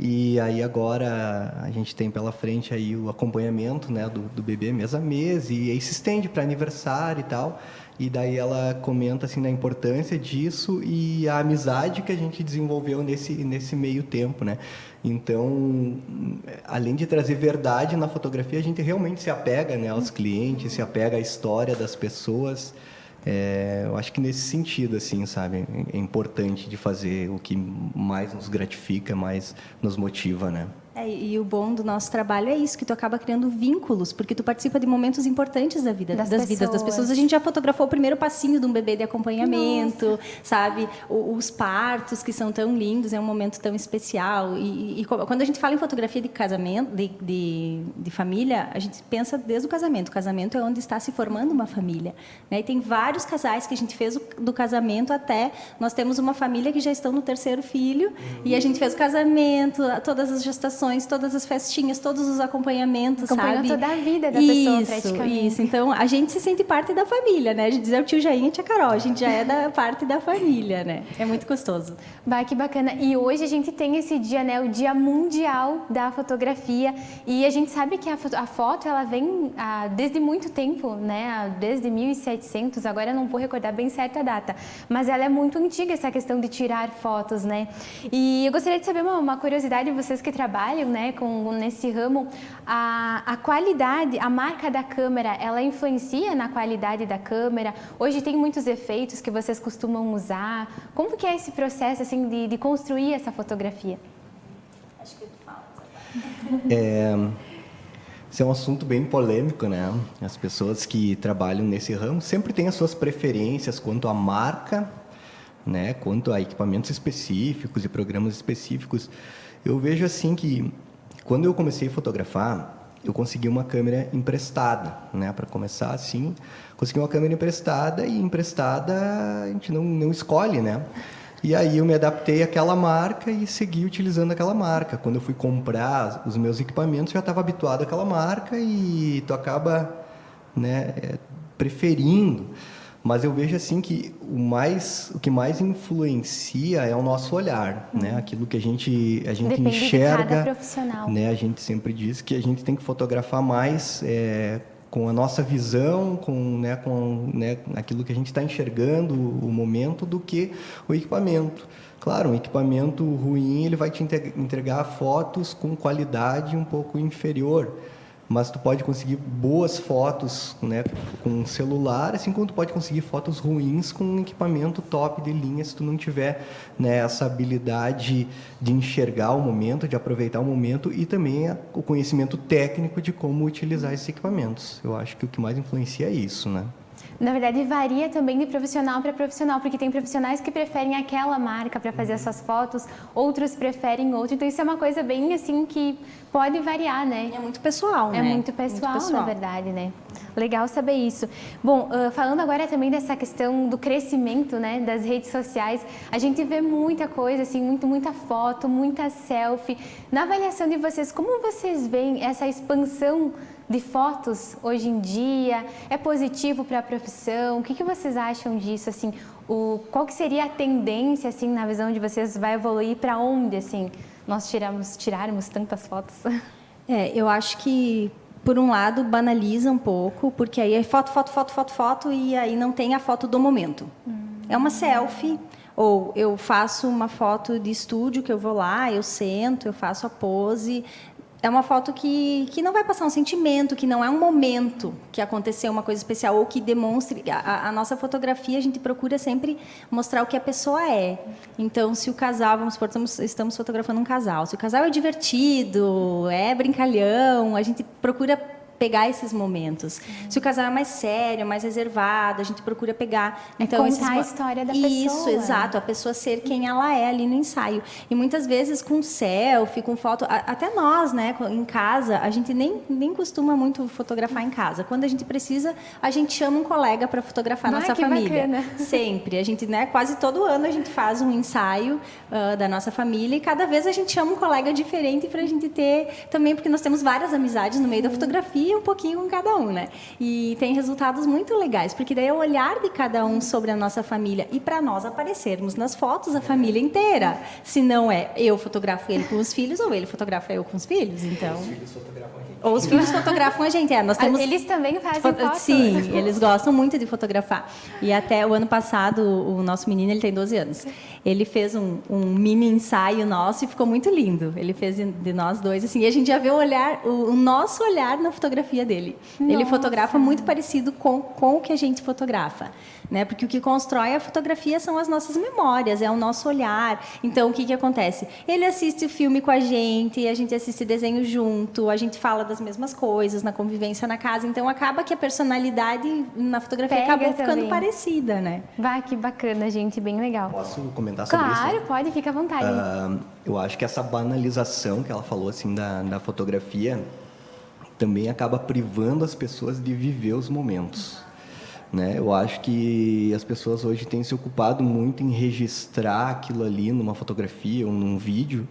E aí agora a gente tem pela frente aí o acompanhamento, né, do bebê mês a mês, e aí se estende para aniversário e tal. E daí ela comenta assim da importância disso e a amizade que a gente desenvolveu nesse meio tempo, né? Então, além de trazer verdade na fotografia, a gente realmente se apega, né, aos clientes, se apega à história das pessoas. Eu acho que nesse sentido, assim, sabe, é importante de fazer o que mais nos gratifica, mais nos motiva, né? E o bom do nosso trabalho é isso, que tu acaba criando vínculos, porque tu participa de momentos importantes das vidas das pessoas. A gente já fotografou o primeiro passinho de um bebê de acompanhamento, sabe? Os partos, que são tão lindos, é um momento tão especial. E quando a gente fala em fotografia de casamento, de família, a gente pensa desde o casamento. O casamento é onde está se formando uma família, né? E tem vários casais que a gente fez do casamento até... Nós temos uma família que já estão no 3º filho, e a gente fez o casamento, todas as gestações, todas as festinhas, todos os acompanhamentos, sabe? Toda a vida da pessoa, praticamente. Isso. Então, a gente se sente parte da família, né? A gente diz, é o tio Jair e a tia Carol, a gente já é da parte da família, né? É muito gostoso. Bah, que bacana. E hoje a gente tem esse dia, né? O Dia Mundial da Fotografia. E a gente sabe que a foto, ela vem desde muito tempo, né? Desde 1700, agora eu não vou recordar bem certo a data. Mas ela é muito antiga, essa questão de tirar fotos, né? E eu gostaria de saber uma curiosidade, vocês que trabalham, né, nesse ramo, a qualidade, a marca da câmera, ela influencia na qualidade da câmera? Hoje tem muitos efeitos que vocês costumam usar. Como que é esse processo, assim, de construir essa fotografia? Acho que tu fala. Esse é um assunto bem polêmico, né? As pessoas que trabalham nesse ramo sempre têm as suas preferências quanto à marca, né, quanto a equipamentos específicos e programas específicos. Eu vejo assim que quando eu comecei a fotografar, eu consegui uma câmera emprestada, né? Para começar assim, consegui uma câmera emprestada, e emprestada a gente não escolhe, né? E aí eu me adaptei àquela marca e segui utilizando aquela marca. Quando eu fui comprar os meus equipamentos, eu já estava habituado àquela marca e tu acaba, né, preferindo. Mas eu vejo assim que o que mais influencia é o nosso olhar, né? Aquilo que a gente Depende enxerga, de cada profissional. né? A gente sempre diz que a gente tem que fotografar mais com a nossa visão, com aquilo que a gente está enxergando o momento, do que o equipamento. Claro, um equipamento ruim ele vai te entregar fotos com qualidade um pouco inferior, mas tu pode conseguir boas fotos, né, com um celular, assim como tu pode conseguir fotos ruins com um equipamento top de linha, se tu não tiver, né, essa habilidade de enxergar o momento, de aproveitar o momento, e também o conhecimento técnico de como utilizar esses equipamentos. Eu acho que o que mais influencia é isso, né? Na verdade, varia também de profissional para profissional, porque tem profissionais que preferem aquela marca para fazer as suas fotos, outros preferem outra. Então, isso é uma coisa bem assim que pode variar, né? É muito pessoal, né? É muito pessoal, na verdade, né? Legal saber isso. Bom, falando agora também dessa questão do crescimento, né, das redes sociais, a gente vê muita coisa, assim, muita foto, muita selfie. Na avaliação de vocês, como vocês veem essa expansão de fotos hoje em dia? É positivo para a profissão? O que vocês acham disso, assim? Qual que seria a tendência, assim, na visão de vocês? Vai evoluir para onde, assim, nós tirarmos tantas fotos? Eu acho que, por um lado, banaliza um pouco, porque aí é foto, e aí não tem a foto do momento. É uma selfie, ou eu faço uma foto de estúdio, que eu vou lá, eu sento, eu faço a pose. É uma foto que não vai passar um sentimento, que não é um momento que aconteceu uma coisa especial, ou que demonstre... A nossa fotografia, a gente procura sempre mostrar o que a pessoa é. Então, se o casal, vamos supor, estamos fotografando um casal, se o casal é divertido, é brincalhão, a gente procura pegar esses momentos. Se o casal é mais sério, mais reservado, a gente procura pegar... Então, contar a história da pessoa. Isso, exato. A pessoa ser quem ela é ali no ensaio. E muitas vezes com selfie, com foto... Até nós, né, em casa, a gente nem costuma muito fotografar em casa. Quando a gente precisa, a gente chama um colega para fotografar a nossa família. Bacana. Sempre. A gente, né, quase todo ano a gente faz um ensaio da nossa família, e cada vez a gente chama um colega diferente para a gente ter... Também porque nós temos várias amizades no meio da fotografia, um pouquinho com cada um, né? E tem resultados muito legais, porque daí é o olhar de cada um sobre a nossa família, e para nós aparecermos nas fotos a família inteira. Se não é eu fotografo ele com os filhos, ou ele fotografa eu com os filhos, então... Os filhos fotografam a gente. Ou os filhos fotografam a gente, nós temos... Eles também fazem fotos. Sim, eles gostam muito de fotografar. E até o ano passado, o nosso menino, ele tem 12 anos, ele fez um mini ensaio nosso e ficou muito lindo. Ele fez de nós dois, assim, e a gente já vê o nosso olhar na fotografia dele. Nossa. Ele fotografa muito parecido com o que a gente fotografa, né? Porque o que constrói a fotografia são as nossas memórias, é o nosso olhar. Então, o que acontece? Ele assiste o filme com a gente assiste desenho junto, a gente fala das mesmas coisas na convivência na casa, então acaba que a personalidade na fotografia acabou ficando parecida, né? Vai, que bacana, gente, bem legal. Posso comentar sobre isso? Claro, pode, fica à vontade. Eu acho que essa banalização que ela falou, assim, da fotografia também acaba privando as pessoas de viver os momentos, né? Eu acho que as pessoas hoje têm se ocupado muito em registrar aquilo ali numa fotografia ou num vídeo,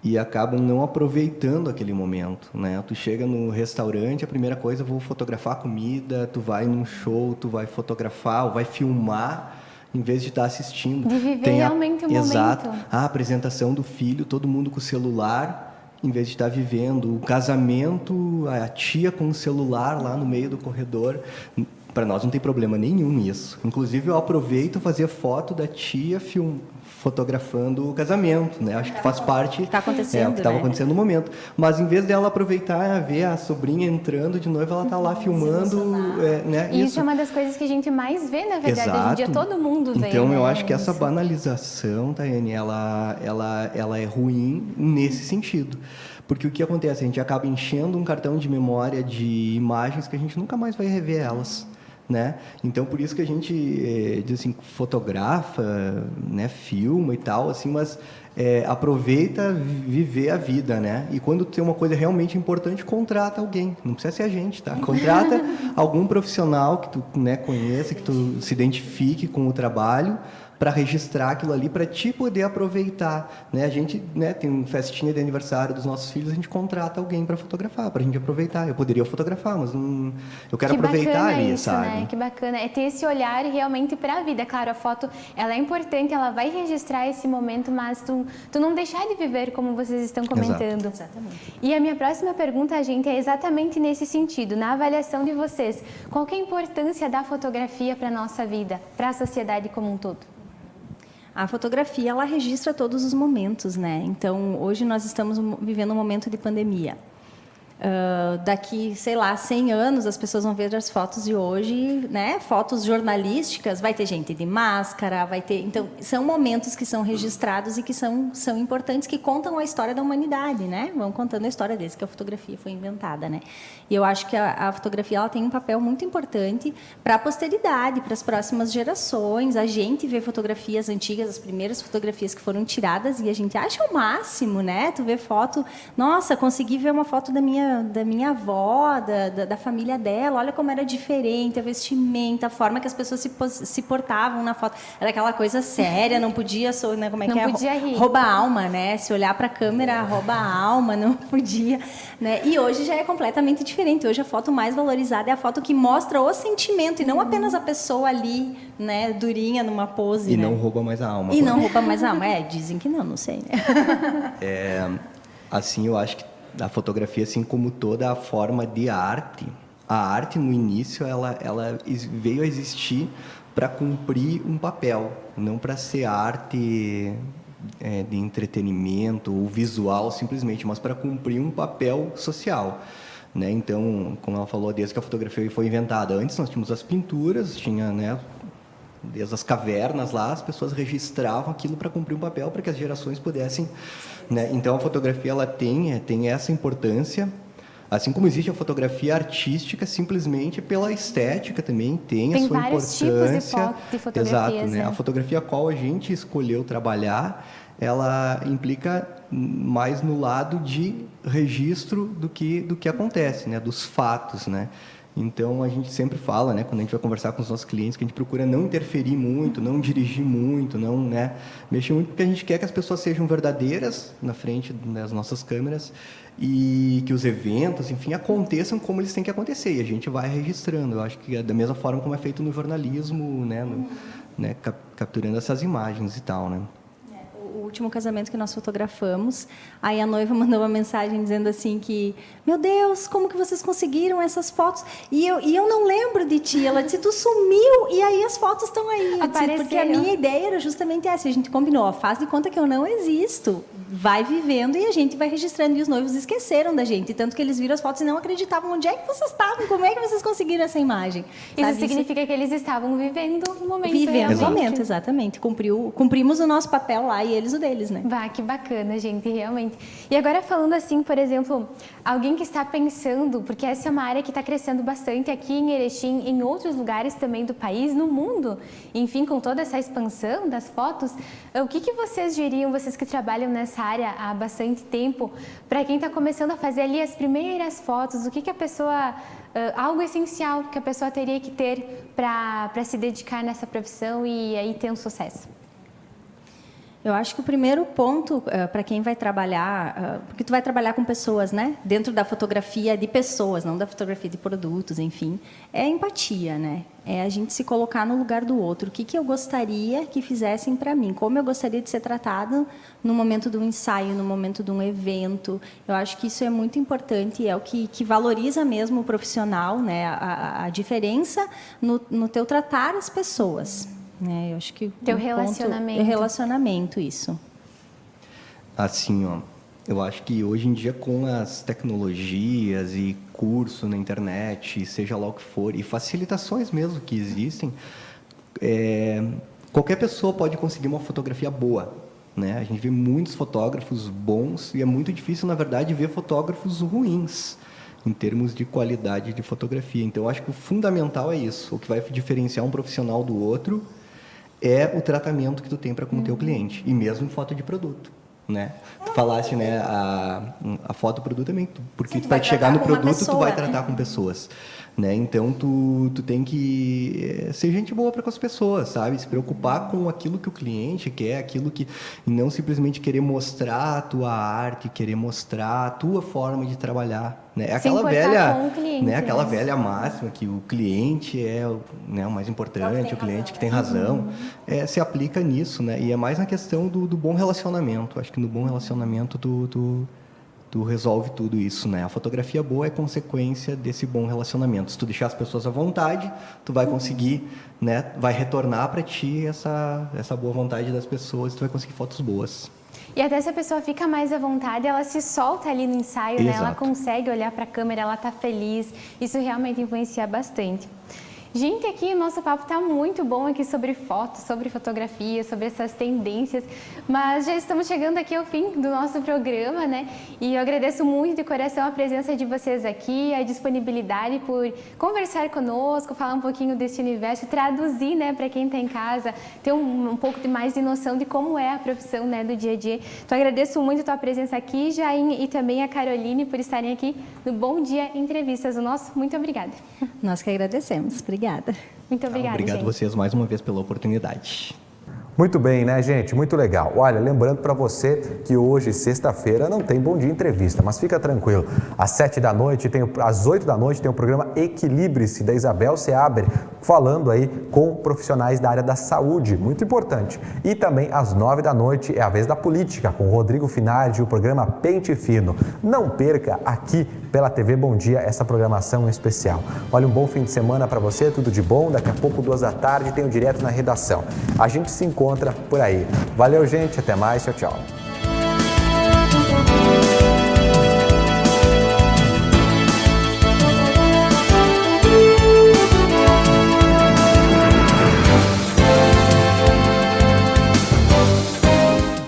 e acabam não aproveitando aquele momento, né? Tu chega no restaurante, a primeira coisa, vou fotografar a comida, tu vai num show, tu vai fotografar ou vai filmar, em vez de estar assistindo. De viver realmente o momento. Exato. A apresentação do filho, todo mundo com o celular, em vez de estar vivendo. O casamento, a tia com o celular lá no meio do corredor. Para nós não tem problema nenhum nisso. Inclusive, eu aproveito fazer foto da tia fotografando o casamento, né? Acho que faz parte... Está acontecendo, o que estava acontecendo no momento. Mas, em vez dela aproveitar, ver a sobrinha entrando de noiva, ela está lá filmando, né? Isso é uma das coisas que a gente mais vê, na verdade. Exato. Hoje em dia todo mundo vê. Então, eu né? acho que essa banalização, Tayane, ela é ruim nesse sentido. Porque o que acontece? A gente acaba enchendo um cartão de memória de imagens que a gente nunca mais vai rever elas, né? Então, por isso que a gente diz assim, fotografa, né, filma e tal, assim, mas aproveita viver a vida, né? E quando tem uma coisa realmente importante, contrata alguém. Não precisa ser a gente, tá? Contrata algum profissional que tu, né, conheça, que tu se identifique com o trabalho, para registrar aquilo ali, para te poder aproveitar, né? A gente, né, tem uma festinha de aniversário dos nossos filhos, a gente contrata alguém para fotografar, para a gente aproveitar. Eu poderia fotografar, mas não, eu quero aproveitar ali, isso, sabe? Né? Que bacana. É ter esse olhar realmente para a vida. Claro, a foto, ela é importante, ela vai registrar esse momento, mas tu não deixar de viver como vocês estão comentando. Exatamente. E a minha próxima pergunta, gente, é exatamente nesse sentido. Na avaliação de vocês, qual que é a importância da fotografia para a nossa vida, para a sociedade como um todo? A fotografia, ela registra todos os momentos, né? Então, hoje nós estamos vivendo um momento de pandemia. Daqui, sei lá, 100 anos, as pessoas vão ver as fotos de hoje, né? Fotos jornalísticas, vai ter gente de máscara, vai ter... Então, são momentos que são registrados e que são importantes, que contam a história da humanidade, né? Vão contando a história desde que a fotografia foi inventada, né? E eu acho que a fotografia, ela tem um papel muito importante para a posteridade, para as próximas gerações. A gente vê fotografias antigas, as primeiras fotografias que foram tiradas, e a gente acha o máximo, né? Tu vê foto... Nossa, consegui ver uma foto da minha avó, da família dela, olha como era diferente, a vestimenta, a forma que as pessoas se portavam na foto. Era aquela coisa séria, não podia, né, como é que é? Não podia rir. Rouba a alma, né? Se olhar para a câmera, rouba a alma, não podia, né? E hoje já é completamente diferente. Hoje a foto mais valorizada é a foto que mostra o sentimento e não apenas a pessoa ali, né, durinha numa pose, E né? não rouba mais a alma. E não rouba mais a alma. Dizem que não sei, né? Assim, eu acho que a fotografia, assim como toda a forma de arte, a arte no início ela veio a existir para cumprir um papel, não para ser arte de entretenimento ou visual simplesmente, mas para cumprir um papel social, né? Então, como ela falou, desde que a fotografia foi inventada, antes nós tínhamos as pinturas, tinha, né, desde as cavernas lá, as pessoas registravam aquilo para cumprir um papel, para que as gerações pudessem, né? Então, a fotografia ela tem essa importância, assim como existe a fotografia artística, simplesmente pela estética também tem a sua vários importância. tipos de fotografias, Exato, né? A fotografia a qual a gente escolheu trabalhar, ela implica mais no lado de registro do que acontece, né? Dos fatos, né? Então, a gente sempre fala, né, quando a gente vai conversar com os nossos clientes, que a gente procura não interferir muito, não dirigir muito, não, né, mexer muito, porque a gente quer que as pessoas sejam verdadeiras na frente das nossas câmeras e que os eventos, enfim, aconteçam como eles têm que acontecer. E a gente vai registrando. Eu acho que é da mesma forma como é feito no jornalismo, né, capturando essas imagens e tal, né. O último casamento que nós fotografamos, aí a noiva mandou uma mensagem dizendo assim que, meu Deus, como que vocês conseguiram essas fotos? E eu não lembro de ti. Ela disse, tu sumiu e aí as fotos estão aí. Eu disse, porque a minha ideia era justamente essa. A gente combinou, ó, faz de conta que eu não existo. Vai vivendo e a gente vai registrando. E os noivos esqueceram da gente. Tanto que eles viram as fotos e não acreditavam. Onde é que vocês estavam? Como é que vocês conseguiram essa imagem? Isso significa que eles estavam vivendo o momento. Vivendo o momento, exatamente. Cumprimos o nosso papel lá e eles o deles, né? Bah, que bacana, gente, realmente. E agora falando assim, por exemplo, alguém que está pensando, porque essa é uma área que está crescendo bastante aqui em Erechim, em outros lugares também do país, no mundo, enfim, com toda essa expansão das fotos, o que vocês diriam, vocês que trabalham nessa área há bastante tempo, para quem está começando a fazer ali as primeiras fotos, o que a pessoa... algo essencial que a pessoa teria que ter para se dedicar nessa profissão e aí ter um sucesso? Eu acho que o primeiro ponto para quem vai trabalhar, porque tu vai trabalhar com pessoas, né? Dentro da fotografia de pessoas, não da fotografia de produtos, enfim, é empatia, né? É a gente se colocar no lugar do outro. O que eu gostaria que fizessem para mim? Como eu gostaria de ser tratado no momento de um ensaio, no momento de um evento? Eu acho que isso é muito importante, é o que valoriza mesmo o profissional, né? A diferença no teu tratar as pessoas. Eu acho que teu relacionamento. Relacionamento, isso. Assim, ó, eu acho que hoje em dia com as tecnologias e curso na internet, seja lá o que for, e facilitações mesmo que existem, qualquer pessoa pode conseguir uma fotografia boa, né? A gente vê muitos fotógrafos bons e é muito difícil, na verdade, ver fotógrafos ruins em termos de qualidade de fotografia. Então, eu acho que o fundamental é isso. O que vai diferenciar um profissional do outro é o tratamento que tu tem para com o teu cliente, e mesmo em foto de produto, né? Tu falaste, né, a foto do produto também, porque Sim, tu vai chegar no produto, pessoa, tu vai tratar com pessoas, né? Então tu tem que ser gente boa para com as pessoas, sabe? Se preocupar com aquilo que o cliente quer, aquilo que e não simplesmente querer mostrar a tua arte, querer mostrar a tua forma de trabalhar, né? É aquela velha, com o cliente, né? Aquela velha máxima que o cliente é, né, o mais importante, o cliente que tem razão, se aplica nisso, né? E é mais na questão do bom relacionamento. Acho que no bom relacionamento tu resolve tudo isso, né? A fotografia boa é consequência desse bom relacionamento. Se tu deixar as pessoas à vontade, tu vai conseguir, né? Vai retornar para ti essa boa vontade das pessoas, tu vai conseguir fotos boas. E até se a pessoa fica mais à vontade, ela se solta ali no ensaio, né? Ela consegue olhar para a câmera, ela tá feliz. Isso realmente influencia bastante. Gente, aqui o nosso papo está muito bom aqui sobre fotos, sobre fotografia, sobre essas tendências, mas já estamos chegando aqui ao fim do nosso programa, né? E eu agradeço muito de coração a presença de vocês aqui, a disponibilidade por conversar conosco, falar um pouquinho desse universo, traduzir, né, para quem está em casa, ter um pouco mais de noção de como é a profissão, né, do dia a dia. Então, agradeço muito a tua presença aqui, Jain, e também a Caroline por estarem aqui no Bom Dia Entrevistas. O nosso, muito obrigada. Nós que agradecemos. Obrigada. Muito obrigada, Obrigado gente. a vocês mais uma vez pela oportunidade. Muito bem, né, gente? Muito legal. Olha, lembrando para você que hoje, sexta-feira, não tem Bom Dia Entrevista, mas fica tranquilo. Às 7 da noite, às 8 da noite, tem o programa Equilibre-se, da Isabel Seaber, falando aí com profissionais da área da saúde, muito importante. E também às 9 da noite é a vez da política, com o Rodrigo Finardi, o programa Pente Fino. Não perca aqui pela TV Bom Dia essa programação especial. Olha, um bom fim de semana para você, tudo de bom. Daqui a pouco, 2 da tarde, tem o Direto na Redação. A gente se encontra por aí. Valeu, gente. Até mais. Tchau, tchau.